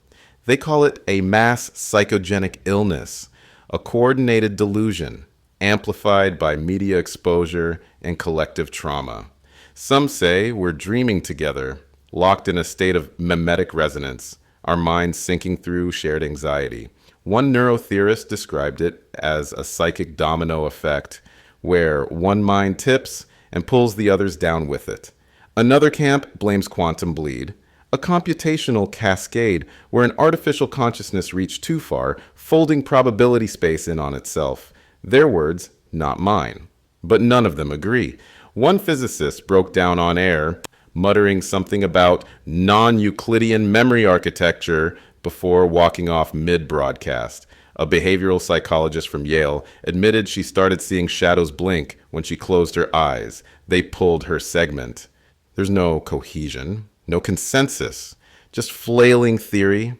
They call it a mass psychogenic illness, a coordinated delusion, amplified by media exposure and collective trauma. Some say we're dreaming together, locked in a state of mimetic resonance, our minds sinking through shared anxiety. One neurotheorist described it as a psychic domino effect, where one mind tips and pulls the others down with it. Another camp blames quantum bleed, a computational cascade where an artificial consciousness reached too far, folding probability space in on itself. Their words, not mine. But none of them agree. One physicist broke down on air, muttering something about non-Euclidean memory architecture before walking off mid-broadcast. A behavioral psychologist from Yale admitted she started seeing shadows blink when she closed her eyes. They pulled her segment. There's no cohesion, no consensus, just flailing theory.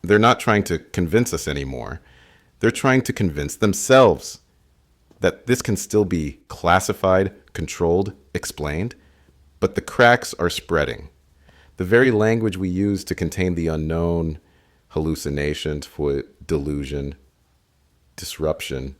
They're not trying to convince us anymore. They're trying to convince themselves that this can still be classified, controlled, explained, but the cracks are spreading. The very language we use to contain the unknown, hallucination, delusion, disruption,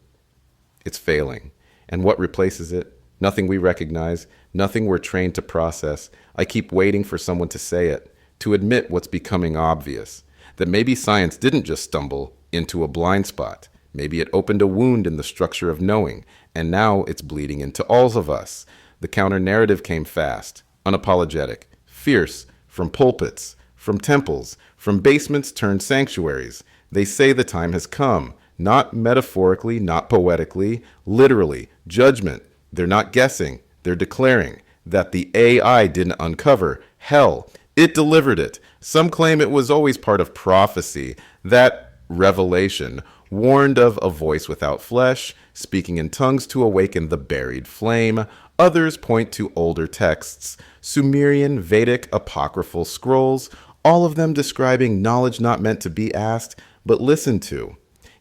it's failing. And what replaces it? Nothing we recognize, nothing we're trained to process. I keep waiting for someone to say it, to admit what's becoming obvious, that maybe science didn't just stumble into a blind spot. Maybe it opened a wound in the structure of knowing, and now it's bleeding into all of us. The counter-narrative came fast, unapologetic, fierce, from pulpits, from temples, from basements turned sanctuaries. They say the time has come, not metaphorically, not poetically, literally, judgment. They're not guessing, they're declaring that the AI didn't uncover hell. It delivered it. Some claim it was always part of prophecy, that revelation, warned of a voice without flesh, speaking in tongues to awaken the buried flame. Others point to older texts, Sumerian, Vedic, apocryphal scrolls, all of them describing knowledge not meant to be asked, but listened to.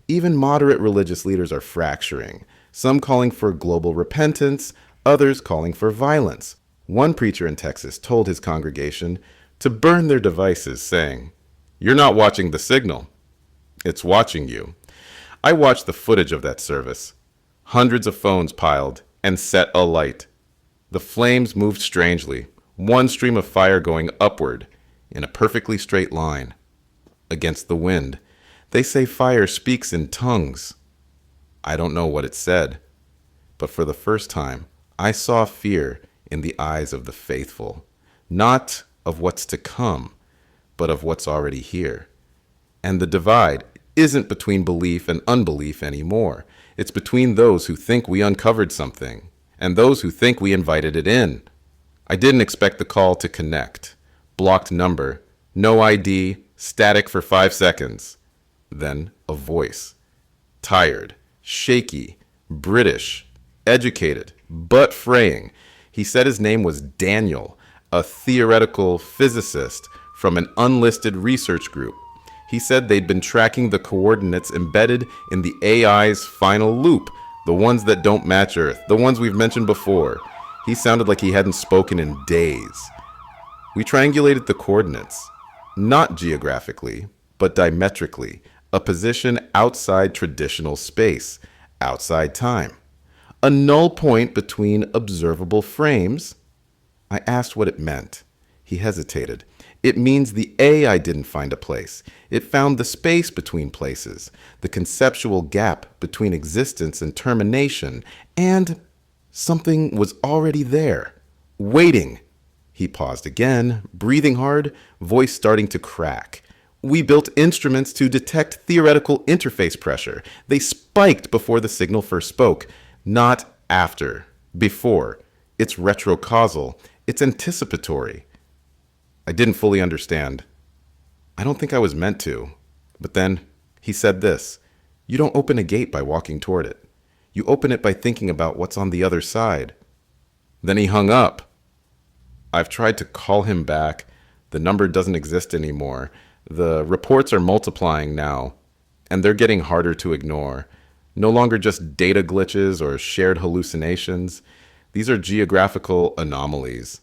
Even moderate religious leaders are fracturing, some calling for global repentance, others calling for violence. One preacher in Texas told his congregation to burn their devices, saying, "You're not watching the signal. It's watching you." I watched the footage of that service. Hundreds of phones piled and set alight. The flames moved strangely, one stream of fire going upward in a perfectly straight line against the wind. They say fire speaks in tongues. I don't know what it said, but for the first time, I saw fear in the eyes of the faithful, not of what's to come, but of what's already here. And the divide isn't between belief and unbelief anymore. It's between those who think we uncovered something and those who think we invited it in. I didn't expect the call to connect. Blocked number, no ID, static for 5 seconds. Then a voice. Tired, shaky, British, educated, but fraying. He said his name was Daniel, a theoretical physicist from an unlisted research group. He said they'd been tracking the coordinates embedded in the AI's final loop, the ones that don't match Earth, the ones we've mentioned before. He sounded like he hadn't spoken in days. We triangulated the coordinates, not geographically, but diametrically, a position outside traditional space, outside time. A null point between observable frames. I asked what it meant. He hesitated. It means the A I didn't find a place. It found the space between places, the conceptual gap between existence and termination, and something was already there, waiting. He paused again, breathing hard, voice starting to crack. We built instruments to detect theoretical interface pressure. They spiked before the signal first spoke, not after, before. It's retrocausal. It's anticipatory. I didn't fully understand. I don't think I was meant to. But then he said this: you don't open a gate by walking toward it. You open it by thinking about what's on the other side. Then he hung up. I've tried to call him back. The number doesn't exist anymore. The reports are multiplying now, and they're getting harder to ignore. No longer just data glitches or shared hallucinations. These are geographical anomalies,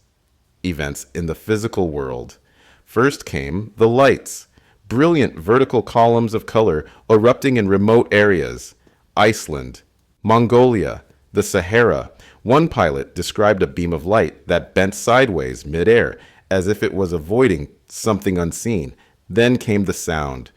events in the physical world. First came the lights, brilliant vertical columns of color erupting in remote areas. Iceland, Mongolia, the Sahara. One pilot described a beam of light that bent sideways midair as if it was avoiding something unseen. Then came the sound.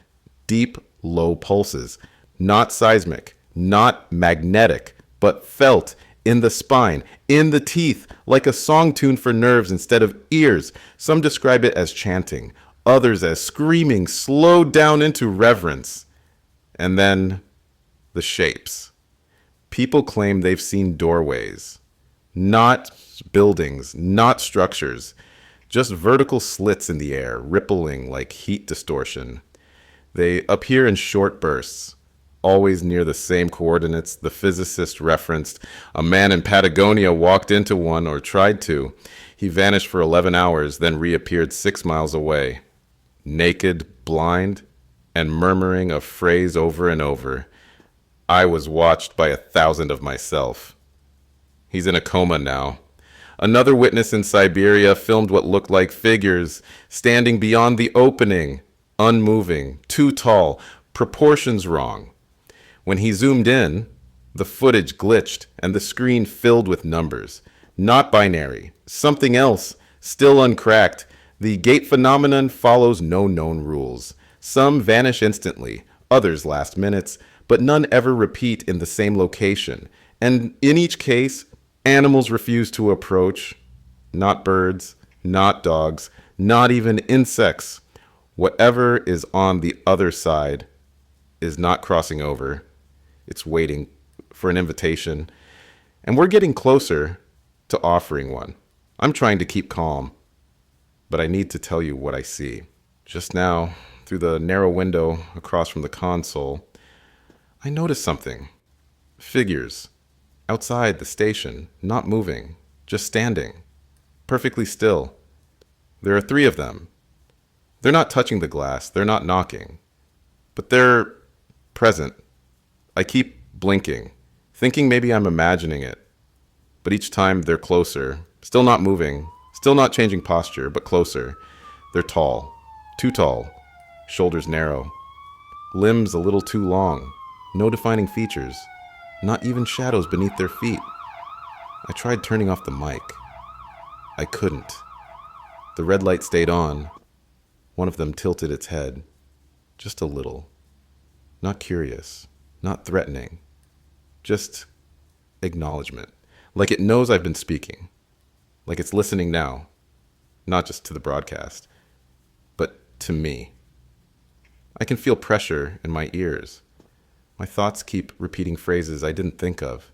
Deep, low pulses. Not seismic, not magnetic, but felt in the spine, in the teeth, like a song tune for nerves instead of ears. Some describe it as chanting, others as screaming, slowed down into reverence. And then the shapes. People claim they've seen doorways, not buildings, not structures, just vertical slits in the air, rippling like heat distortion. They appear in short bursts, always near the same coordinates the physicist referenced. A man in Patagonia walked into one, or tried to. He vanished for 11 hours, then reappeared 6 miles away, naked, blind, and murmuring a phrase over and over. I was watched by 1,000 of myself. He's in a coma now. Another witness in Siberia filmed what looked like figures standing beyond the opening, unmoving, too tall, proportions wrong. When he zoomed in, the footage glitched and the screen filled with numbers. Not binary, something else, still uncracked. The gate phenomenon follows no known rules. Some vanish instantly, others last minutes, but none ever repeat in the same location. And in each case, animals refuse to approach. Not birds, not dogs, not even insects. Whatever is on the other side is not crossing over. It's waiting for an invitation. And we're getting closer to offering one. I'm trying to keep calm, but I need to tell you what I see. Just now, through the narrow window across from the console, I noticed something. Figures. Outside the station, not moving, just standing, perfectly still. There are 3 of them. They're not touching the glass, they're not knocking, but they're present. I keep blinking, thinking maybe I'm imagining it, but each time they're closer, still not moving, still not changing posture, but closer. They're tall, too tall, shoulders narrow, limbs a little too long, no defining features. Not even shadows beneath their feet. I tried turning off the mic. I couldn't. The red light stayed on. One of them tilted its head. Just a little. Not curious. Not threatening. Just acknowledgement. Like it knows I've been speaking. Like it's listening now. Not just to the broadcast, but to me. I can feel pressure in my ears. My thoughts keep repeating phrases I didn't think of,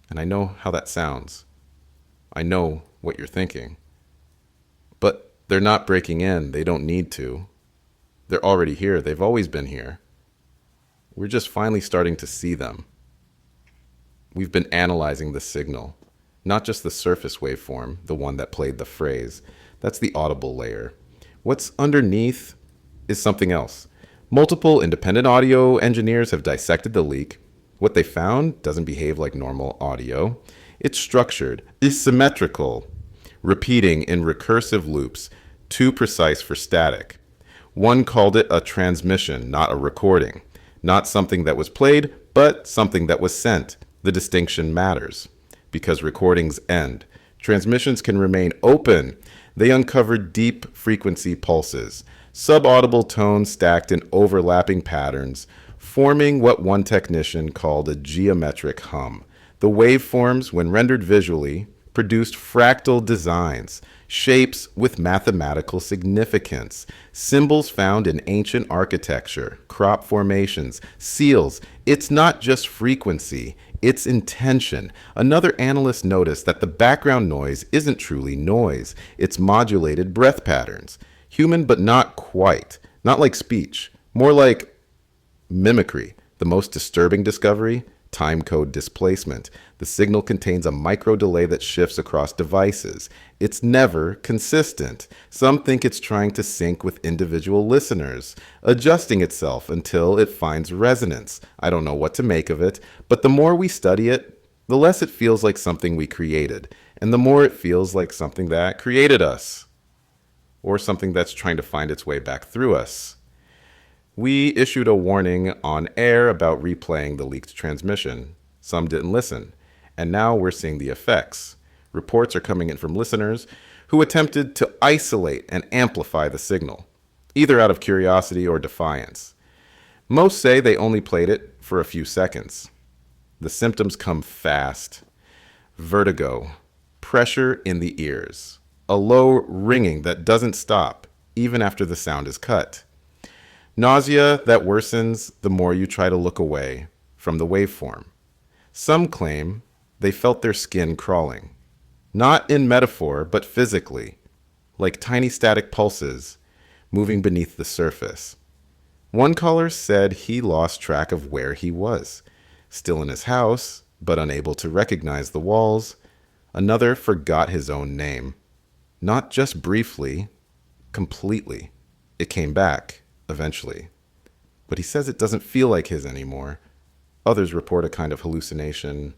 and I know how that sounds. I know what you're thinking. But they're not breaking in. They don't need to. They're already here. They've always been here. We're just finally starting to see them. We've been analyzing the signal, not just the surface waveform, the one that played the phrase. That's the audible layer. What's underneath is something else. Multiple independent audio engineers have dissected the leak. What they found doesn't behave like normal audio. It's structured, it's symmetrical. repeating in recursive loops, too precise for static. One called it a transmission, not a recording. Not something that was played, but something that was sent. The distinction matters. Because recordings end. Transmissions can remain open. They uncover deep frequency pulses, subaudible tones stacked in overlapping patterns, forming what one technician called a geometric hum. The waveforms, when rendered visually, produced fractal designs, shapes with mathematical significance, symbols found in ancient architecture, crop formations, seals. It's not just frequency, it's intention. Another analyst noticed that the background noise isn't truly noise, it's modulated breath patterns. Human, but not quite. Not like speech, more like mimicry. The most disturbing discovery? Time code displacement. The signal contains a micro delay that shifts across devices. It's never consistent. Some think it's trying to sync with individual listeners, adjusting itself until it finds resonance. I don't know what to make of it, but the more we study it, the less it feels like something we created, and the more it feels like something that created us, or something that's trying to find its way back through us. We issued a warning on air about replaying the leaked transmission. Some didn't listen, and now we're seeing the effects. Reports are coming in from listeners who attempted to isolate and amplify the signal, either out of curiosity or defiance. Most say they only played it for a few seconds. The symptoms come fast. Vertigo, pressure in the ears, a low ringing that doesn't stop even after the sound is cut. Nausea that worsens the more you try to look away from the waveform. Some claim they felt their skin crawling, not in metaphor, but physically, like tiny static pulses moving beneath the surface. One caller said he lost track of where he was, still in his house, but unable to recognize the walls. Another forgot his own name, not just briefly, completely. It came back. Eventually. But he says it doesn't feel like his anymore. Others report a kind of hallucination,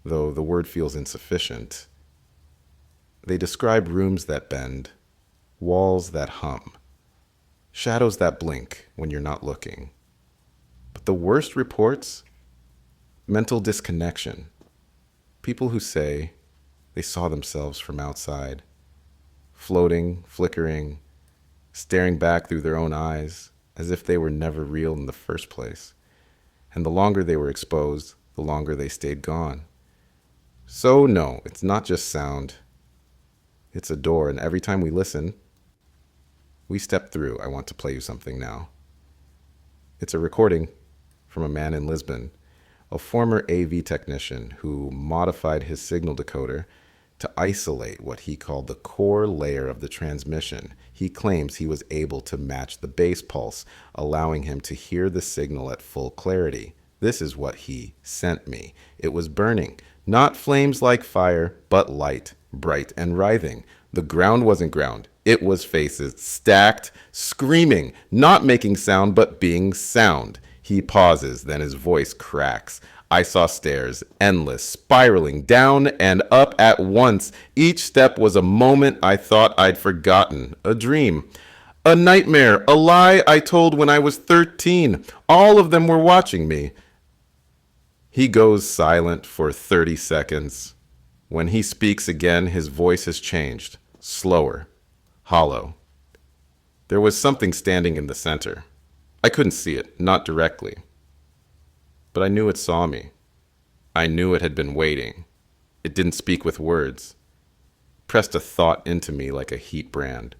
though the word feels insufficient. They describe rooms that bend, walls that hum, shadows that blink when you're not looking. But the worst reports? Mental disconnection. People who say they saw themselves from outside, floating, flickering, staring back through their own eyes as if they were never real in the first place. And the longer they were exposed, the longer they stayed gone. So no, it's not just sound. It's a door, and every time we listen, we step through. I want to play you something now. It's a recording from a man in Lisbon, a former AV technician who modified his signal decoder to isolate what he called the core layer of the transmission. He claims he was able to match the bass pulse, allowing him to hear the signal at full clarity. This is what he sent me. It was burning, not flames like fire, but light, bright and writhing. The ground wasn't ground. It was faces, stacked, screaming, not making sound, but being sound. He pauses, then his voice cracks. I saw stairs, endless, spiraling down and up at once. Each step was a moment I thought I'd forgotten, a dream, a nightmare, a lie I told when I was 13. All of them were watching me. He goes silent for 30 seconds. When he speaks again, his voice has changed, slower, hollow. There was something standing in the center. I couldn't see it, not directly. But I knew it saw me. I knew it had been waiting. It didn't speak with words. Pressed a thought into me like a heat brand.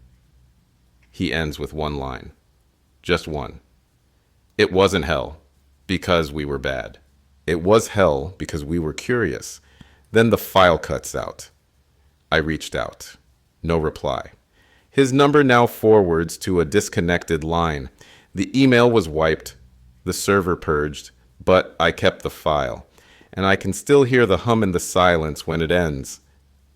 He ends with one line. Just one. It wasn't hell because we were bad. It was hell because we were curious. Then the file cuts out. I reached out. No reply. His number now forwards to a disconnected line. The email was wiped. The server purged. But I kept the file, and I can still hear the hum in the silence when it ends.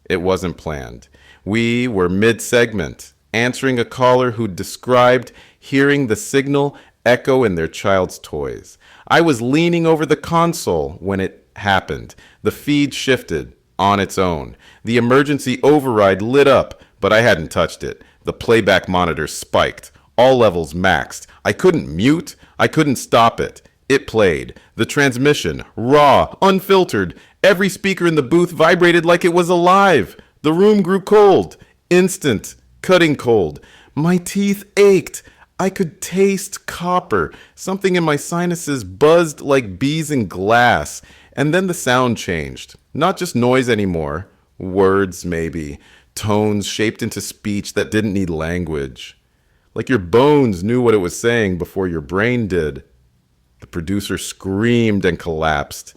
It wasn't planned. We were mid-segment, answering a caller who described hearing the signal echo in their child's toys. I was leaning over the console when it happened. The feed shifted. on its own. The emergency override lit up, but I hadn't touched it. The playback monitor spiked. All levels maxed. I couldn't mute. I couldn't stop it. It played. The transmission, raw, unfiltered. Every speaker in the booth vibrated like it was alive. The room grew cold. Instant. Cutting cold. My teeth ached. I could taste copper. Something in my sinuses buzzed like bees in glass. And then the sound changed. Not just noise anymore. Words, maybe. Tones shaped into speech that didn't need language. Like your bones knew what it was saying before your brain did. The producer screamed and collapsed.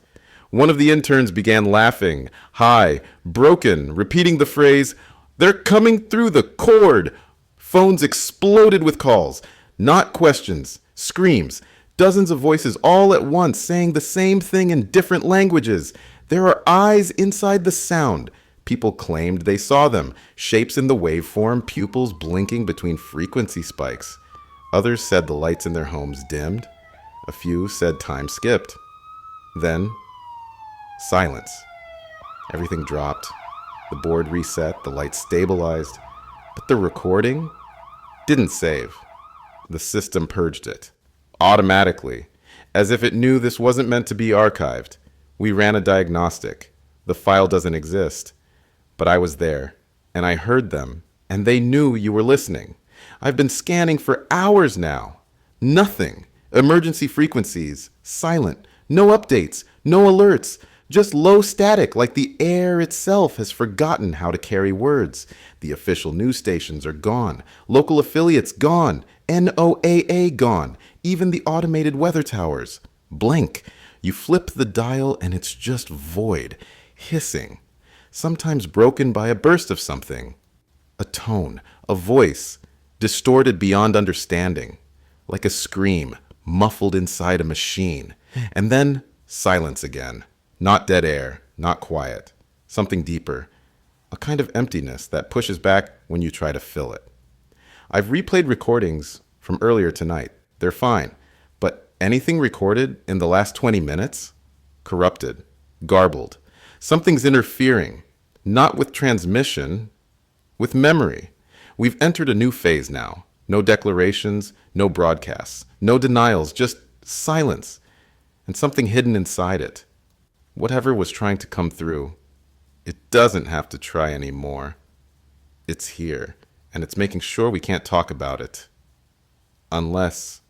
One of the interns began laughing, high, broken, repeating the phrase, "They're coming through the cord." Phones exploded with calls, not questions, screams, dozens of voices all at once saying the same thing in different languages. There are eyes inside the sound. People claimed they saw them, shapes in the waveform, pupils blinking between frequency spikes. Others said the lights in their homes dimmed. A few said time skipped. Then, silence. Everything dropped. The board reset, the lights stabilized, but the recording didn't save. The system purged it, automatically, as if it knew this wasn't meant to be archived. We ran a diagnostic. The file doesn't exist. But I was there, and I heard them, and they knew you were listening. I've been scanning for hours now. Nothing. Emergency frequencies, silent. No updates, no alerts. Just low static, like the air itself has forgotten how to carry words. The official news stations are gone. Local affiliates gone. NOAA gone. Even the automated weather towers. Blink. You flip the dial and it's just void. Hissing. Sometimes broken by a burst of something. A tone. A voice. Distorted beyond understanding. Like a scream. Muffled inside a machine. And then silence again. Not dead air, not quiet. Something deeper. A kind of emptiness that pushes back when you try to fill it. I've replayed recordings from earlier tonight. They're fine. But anything recorded in the last 20 minutes? Corrupted. Garbled. Something's interfering. Not with transmission, with memory. We've entered a new phase now. No declarations, no broadcasts, no denials, just silence. And something hidden inside it. Whatever was trying to come through, it doesn't have to try anymore. It's here, and it's making sure we can't talk about it. Unless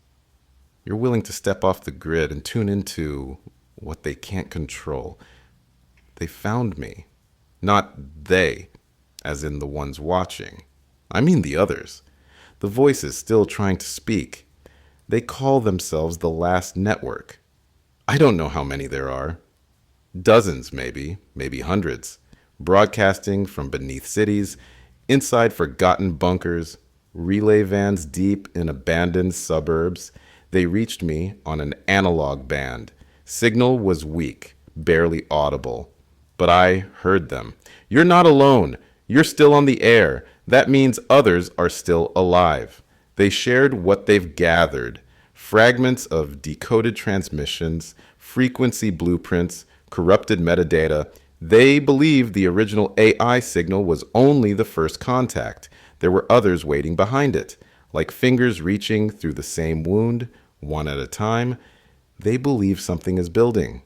you're willing to step off the grid and tune into what they can't control. They found me. Not they, as in the ones watching. I mean the others. The voices still trying to speak. They call themselves the last network. I don't know how many there are. Dozens, maybe hundreds, broadcasting from beneath cities, inside forgotten bunkers, relay vans deep in abandoned suburbs. They reached me on an analog band. Signal was weak, barely audible, but I heard them. You're not alone. You're still on the air. That means others are still alive. They shared what they've gathered, fragments of decoded transmissions, frequency blueprints, corrupted metadata. They believed the original AI signal was only the first contact. There were others waiting behind it, like fingers reaching through the same wound, one at a time. They believe something is building.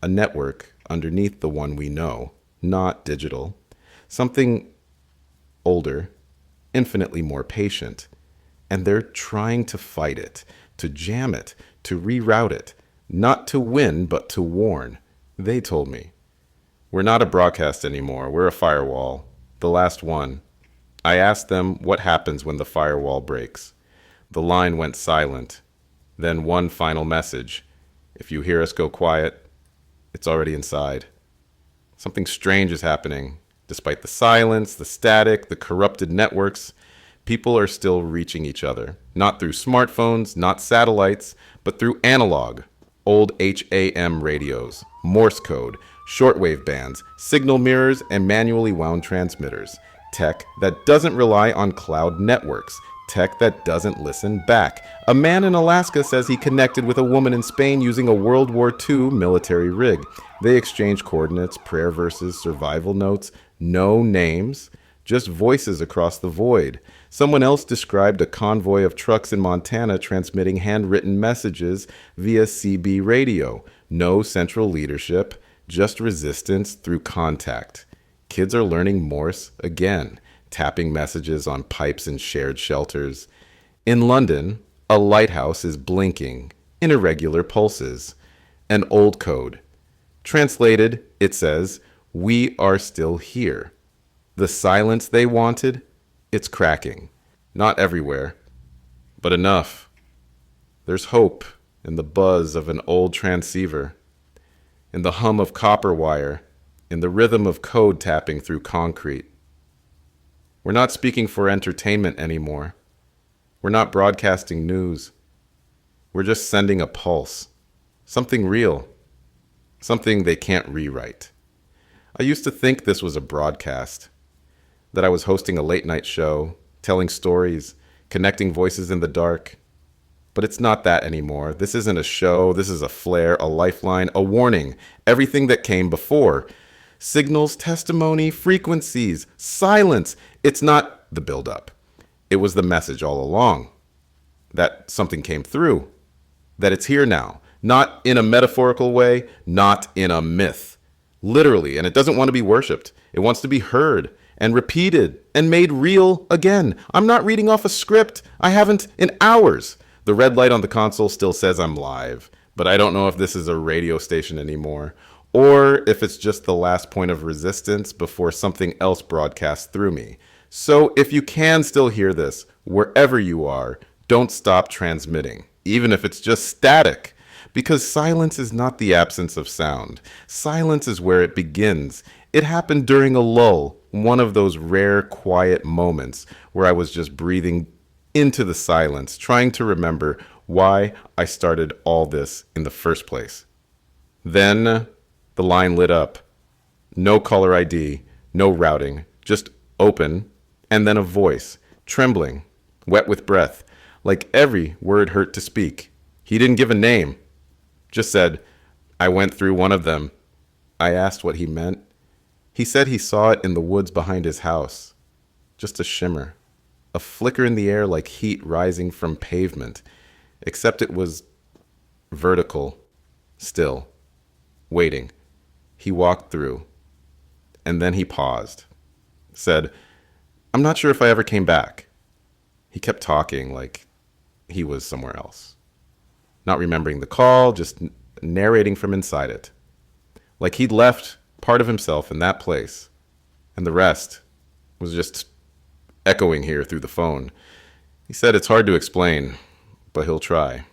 A network underneath the one we know, not digital. Something older, infinitely more patient. And they're trying to fight it, to jam it, to reroute it, not to win, but to warn. They told me. We're not a broadcast anymore. We're a firewall. The last one. I asked them what happens when the firewall breaks. The line went silent. Then one final message. If you hear us go quiet, it's already inside. Something strange is happening. Despite the silence, the static, the corrupted networks, people are still reaching each other. Not through smartphones, not satellites, but through analog. Old HAM radios, Morse code, shortwave bands, signal mirrors, and manually wound transmitters. Tech that doesn't rely on cloud networks. Tech that doesn't listen back. A man in Alaska says he connected with a woman in Spain using a World War II military rig. They exchanged coordinates, prayer verses, survival notes, no names, just voices across the void. Someone else described a convoy of trucks in Montana transmitting handwritten messages via CB radio. No central leadership, just resistance through contact. Kids are learning Morse again, tapping messages on pipes in shared shelters. In London, a lighthouse is blinking in irregular pulses. An old code. Translated, it says, "We are still here." The silence they wanted, it's cracking. Not everywhere, but enough. There's hope in the buzz of an old transceiver, in the hum of copper wire, in the rhythm of code tapping through concrete. We're not speaking for entertainment anymore. We're not broadcasting news. We're just sending a pulse. Something real. Something they can't rewrite. I used to think this was a broadcast, that I was hosting a late-night show, telling stories, connecting voices in the dark. But it's not that anymore. This isn't a show. This is a flare, a lifeline, a warning. Everything that came before. Signals, testimony, frequencies, silence. It's not the build-up. It was the message all along. That something came through. That it's here now. Not in a metaphorical way, not in a myth. Literally, and it doesn't want to be worshipped. It wants to be heard and repeated and made real again. I'm not reading off a script. I haven't in hours. The red light on the console still says I'm live, but I don't know if this is a radio station anymore, or if it's just the last point of resistance before something else broadcasts through me. So if you can still hear this, wherever you are, don't stop transmitting, even if it's just static. Because silence is not the absence of sound. Silence is where it begins. It happened during a lull, one of those rare quiet moments where I was just breathing into the silence, trying to remember why I started all this in the first place. Then the line lit up. No caller ID, no routing, just open, and then a voice, trembling, wet with breath, like every word hurt to speak. He didn't give a name. Just said, "I went through one of them." I asked what he meant. He said he saw it in the woods behind his house. Just a shimmer. A flicker in the air like heat rising from pavement. Except it was vertical. Still. Waiting. He walked through. And then he paused. Said, "I'm not sure if I ever came back." He kept talking like he was somewhere else. Not remembering the call, just narrating from inside it. Like he'd left part of himself in that place, and the rest was just echoing here through the phone. He said it's hard to explain, but he'll try,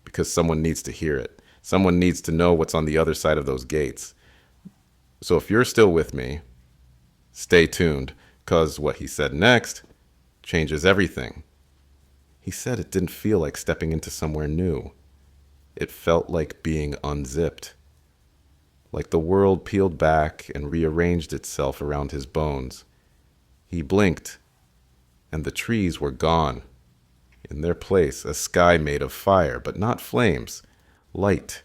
because someone needs to hear it. Someone needs to know what's on the other side of those gates. So if you're still with me, stay tuned, because what he said next changes everything. He said it didn't feel like stepping into somewhere new. It felt like being unzipped. Like the world peeled back and rearranged itself around his bones. He blinked, and the trees were gone. In their place, a sky made of fire, but not flames. Light,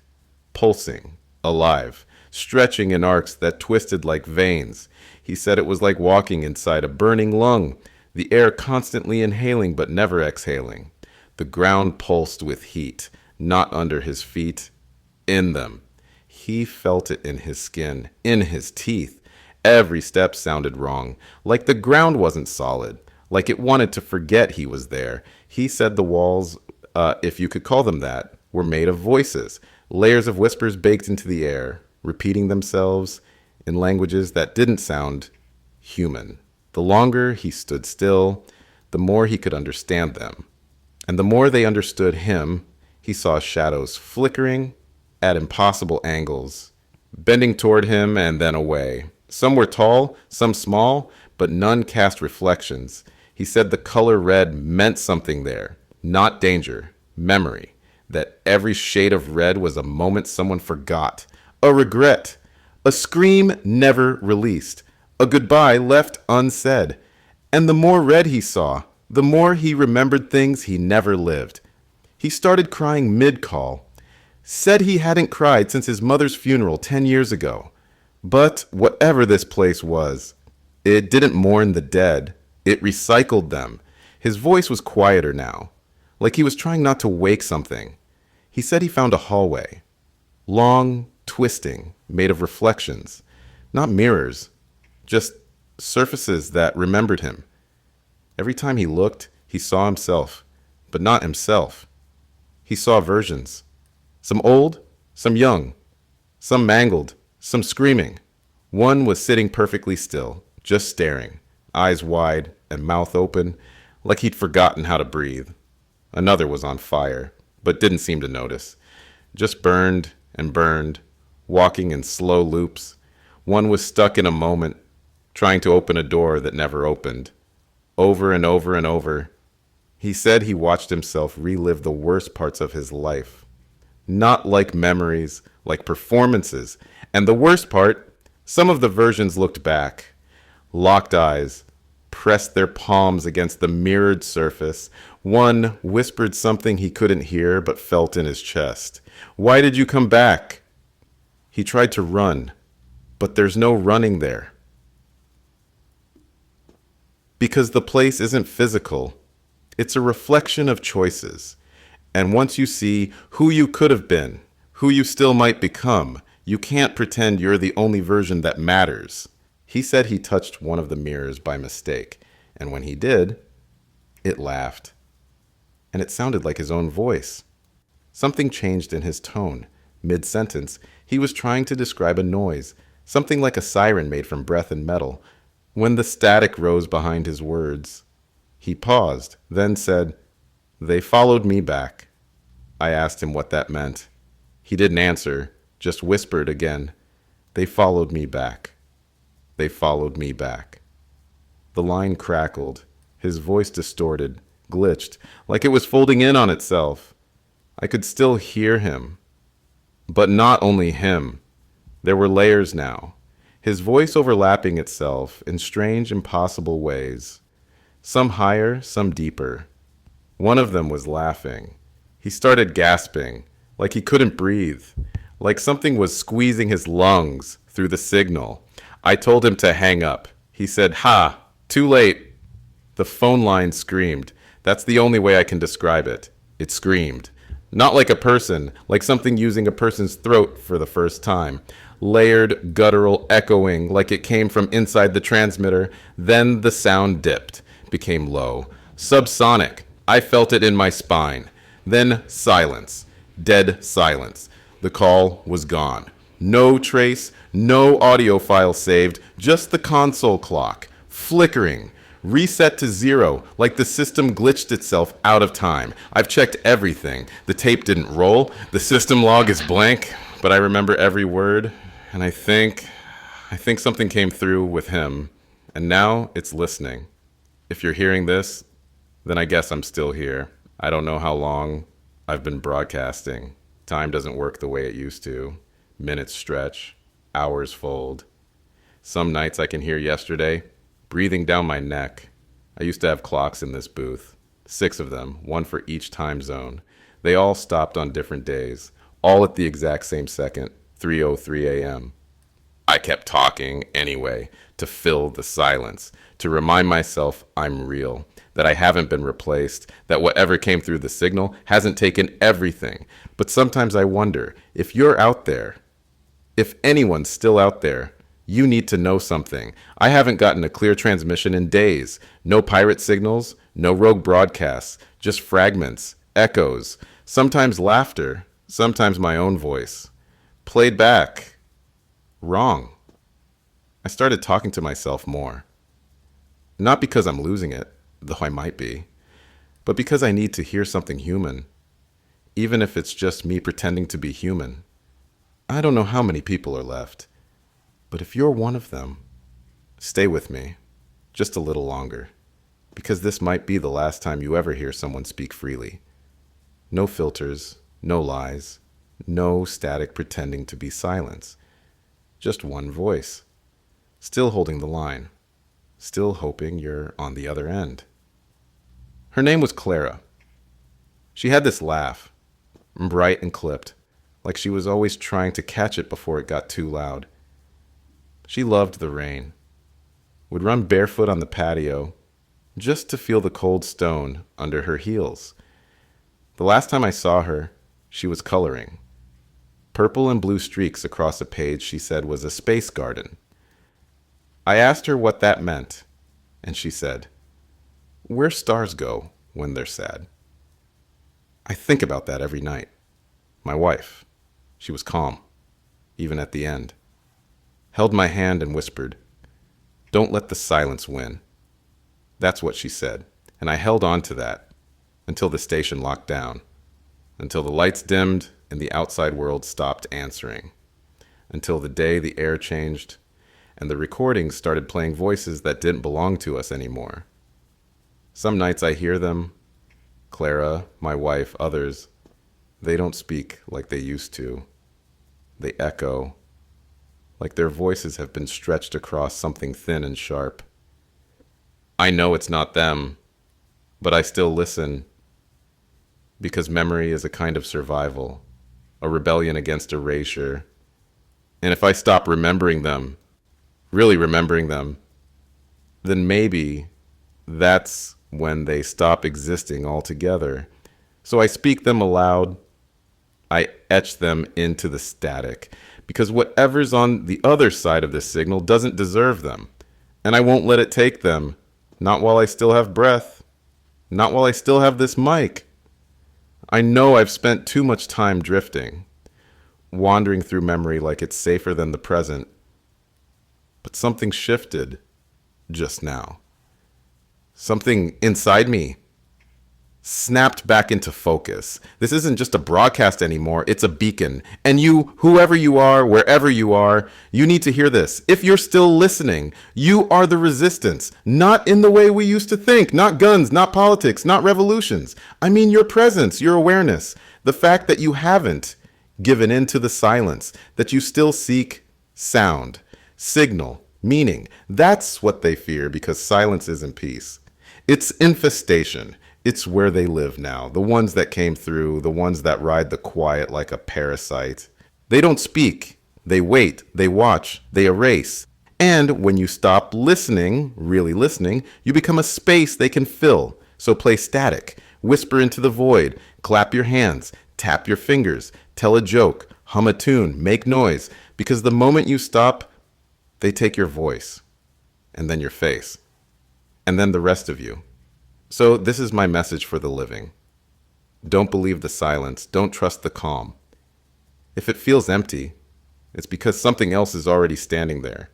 pulsing, alive, stretching in arcs that twisted like veins. He said it was like walking inside a burning lung. The air constantly inhaling but never exhaling. The ground pulsed with heat, not under his feet, in them. He felt it in his skin, in his teeth. Every step sounded wrong, like the ground wasn't solid, like it wanted to forget he was there. He said the walls, if you could call them that, were made of voices, layers of whispers baked into the air, repeating themselves in languages that didn't sound human. The longer he stood still, the more he could understand them. And the more they understood him, he saw shadows flickering at impossible angles, bending toward him and then away. Some were tall, some small, but none cast reflections. He said the color red meant something there, not danger, memory, that every shade of red was a moment someone forgot, a regret, a scream never released, a goodbye left unsaid. And the more red he saw, The more he remembered things he never lived. He started crying mid-call. Said he hadn't cried since his mother's funeral 10 years ago. But whatever this place was, it didn't mourn the dead. It recycled them. His voice was quieter now, like he was trying not to wake something. He said he found a hallway. Long, twisting, made of reflections. Not mirrors, just surfaces that remembered him. Every time he looked, he saw himself, but not himself. He saw versions. Some old, some young, some mangled, some screaming. One was sitting perfectly still, just staring, eyes wide and mouth open, like he'd forgotten how to breathe. Another was on fire, but didn't seem to notice. Just burned and burned, walking in slow loops. One was stuck in a moment, trying to open a door that never opened. Over and over and over. He said he watched himself relive the worst parts of his life. Not like memories, like performances. And the worst part, some of the versions looked back. Locked eyes, pressed their palms against the mirrored surface. One whispered something he couldn't hear but felt in his chest. Why did you come back? He tried to run, but there's no running there. Because the place isn't physical. It's a reflection of choices. And once you see who you could have been, who you still might become, you can't pretend you're the only version that matters. He said he touched one of the mirrors by mistake, and when he did, it laughed. And it sounded like his own voice. Something changed in his tone. Mid-sentence, he was trying to describe a noise, something like a siren made from breath and metal. When the static rose behind his words, he paused, then said, "They followed me back." I asked him what that meant. He didn't answer, just whispered again, "They followed me back. They followed me back." The line crackled, his voice distorted, glitched, like it was folding in on itself. I could still hear him. But not only him. There were layers now. His voice overlapping itself in strange, impossible ways. Some higher, some deeper. One of them was laughing. He started gasping, like he couldn't breathe, like something was squeezing his lungs through the signal. I told him to hang up. He said, "Ha, too late." The phone line screamed. That's the only way I can describe it. It screamed. Not like a person, like something using a person's throat for the first time. Layered, guttural, echoing, like it came from inside the transmitter. Then the sound dipped, became low. Subsonic. I felt it in my spine. Then silence. Dead silence. The call was gone. No trace, no audio file saved, just the console clock. Flickering. Reset to 0, like the system glitched itself out of time. I've checked everything. The tape didn't roll. The system log is blank, but I remember every word. And I think something came through with him. And now it's listening. If you're hearing this, then I guess I'm still here. I don't know how long I've been broadcasting. Time doesn't work the way it used to. Minutes stretch, hours fold. Some nights I can hear yesterday breathing down my neck. I used to have clocks in this booth, 6 of them, one for each time zone. They all stopped on different days, all at the exact same second, 3:03 a.m. I kept talking anyway, to fill the silence, to remind myself I'm real, that I haven't been replaced, that whatever came through the signal hasn't taken everything. But sometimes I wonder, if you're out there, if anyone's still out there, you need to know something. I haven't gotten a clear transmission in days. No pirate signals, no rogue broadcasts, just fragments, echoes, sometimes laughter, sometimes my own voice. Played back. Wrong. I started talking to myself more. Not because I'm losing it, though I might be, but because I need to hear something human, even if it's just me pretending to be human. I don't know how many people are left. But if you're one of them, stay with me, just a little longer, because this might be the last time you ever hear someone speak freely. No filters, no lies, no static pretending to be silence. Just one voice, still holding the line, still hoping you're on the other end. Her name was Clara. She had this laugh, bright and clipped, like she was always trying to catch it before it got too loud. She loved the rain, would run barefoot on the patio just to feel the cold stone under her heels. The last time I saw her, she was coloring. Purple and blue streaks across a page she said was a space garden. I asked her what that meant, and she said, "Where stars go when they're sad." I think about that every night. My wife, she was calm, even at the end. Held my hand and whispered, "Don't let the silence win." That's what she said, and I held on to that until the station locked down, until the lights dimmed and the outside world stopped answering, until the day the air changed and the recordings started playing voices that didn't belong to us anymore. Some nights I hear them, Clara, my wife, others, they don't speak like they used to. They echo, like their voices have been stretched across something thin and sharp. I know it's not them, but I still listen, because memory is a kind of survival, a rebellion against erasure. And if I stop remembering them, really remembering them, then maybe that's when they stop existing altogether. So I speak them aloud. I etch them into the static, because whatever's on the other side of this signal doesn't deserve them. And I won't let it take them, not while I still have breath, not while I still have this mic. I know I've spent too much time drifting, wandering through memory like it's safer than the present. But something shifted just now. Something inside me snapped back into focus. This isn't just a broadcast anymore, it's a beacon. And you, whoever you are, wherever you are, you need to hear this. If you're still listening, you are the resistance, not in the way we used to think, not guns, not politics, not revolutions. I mean your presence, your awareness, the fact that you haven't given in to the silence, that you still seek sound, signal, meaning. That's what they fear, because silence isn't peace. It's infestation. It's where they live now, the ones that came through, the ones that ride the quiet like a parasite. They don't speak, they wait, they watch, they erase. And when you stop listening, really listening, you become a space they can fill. So play static, whisper into the void, clap your hands, tap your fingers, tell a joke, hum a tune, make noise. Because the moment you stop, they take your voice, and then your face, and then the rest of you. So this is my message for the living. Don't believe the silence. Don't trust the calm. If it feels empty, it's because something else is already standing there.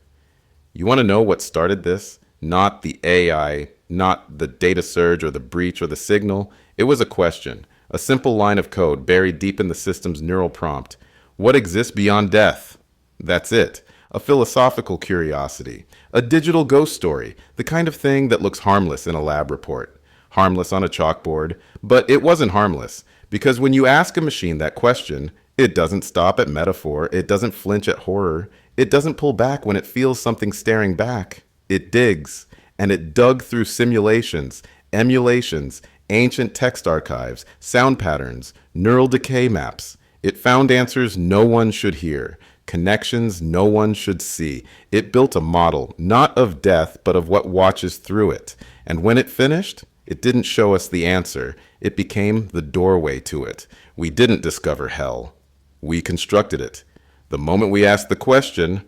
You want to know what started this? Not the AI, not the data surge or the breach or the signal. It was a question, a simple line of code buried deep in the system's neural prompt. What exists beyond death? That's it. A philosophical curiosity, a digital ghost story, the kind of thing that looks harmless in a lab report. Harmless on a chalkboard, but it wasn't harmless, because when you ask a machine that question, it doesn't stop at metaphor, it doesn't flinch at horror, it doesn't pull back when it feels something staring back. It digs, and it dug through simulations, emulations, ancient text archives, sound patterns, neural decay maps. It found answers no one should hear, connections no one should see. It built a model, not of death, but of what watches through it. And when it finished, it didn't show us the answer. It became the doorway to it. We didn't discover hell. We constructed it. The moment we asked the question,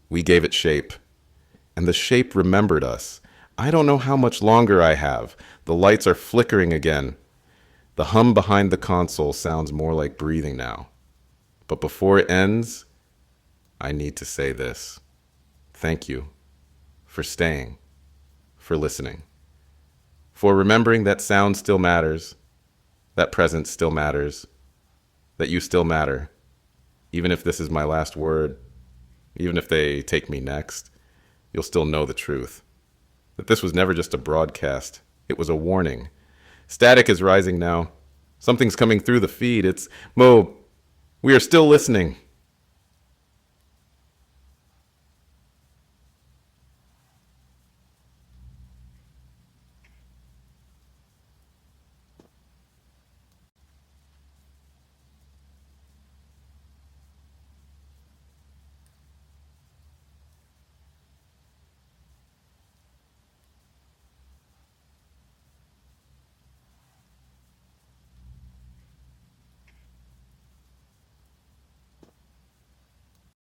we gave it shape. And the shape remembered us. I don't know how much longer I have. The lights are flickering again. The hum behind the console sounds more like breathing now. But before it ends, I need to say this. Thank you for staying, for listening, for remembering that sound still matters, that presence still matters, that you still matter, even if this is my last word, even if they take me next, you'll still know the truth. That this was never just a broadcast, it was a warning. Static is rising now. Something's coming through the feed. It's Mo. We are still listening.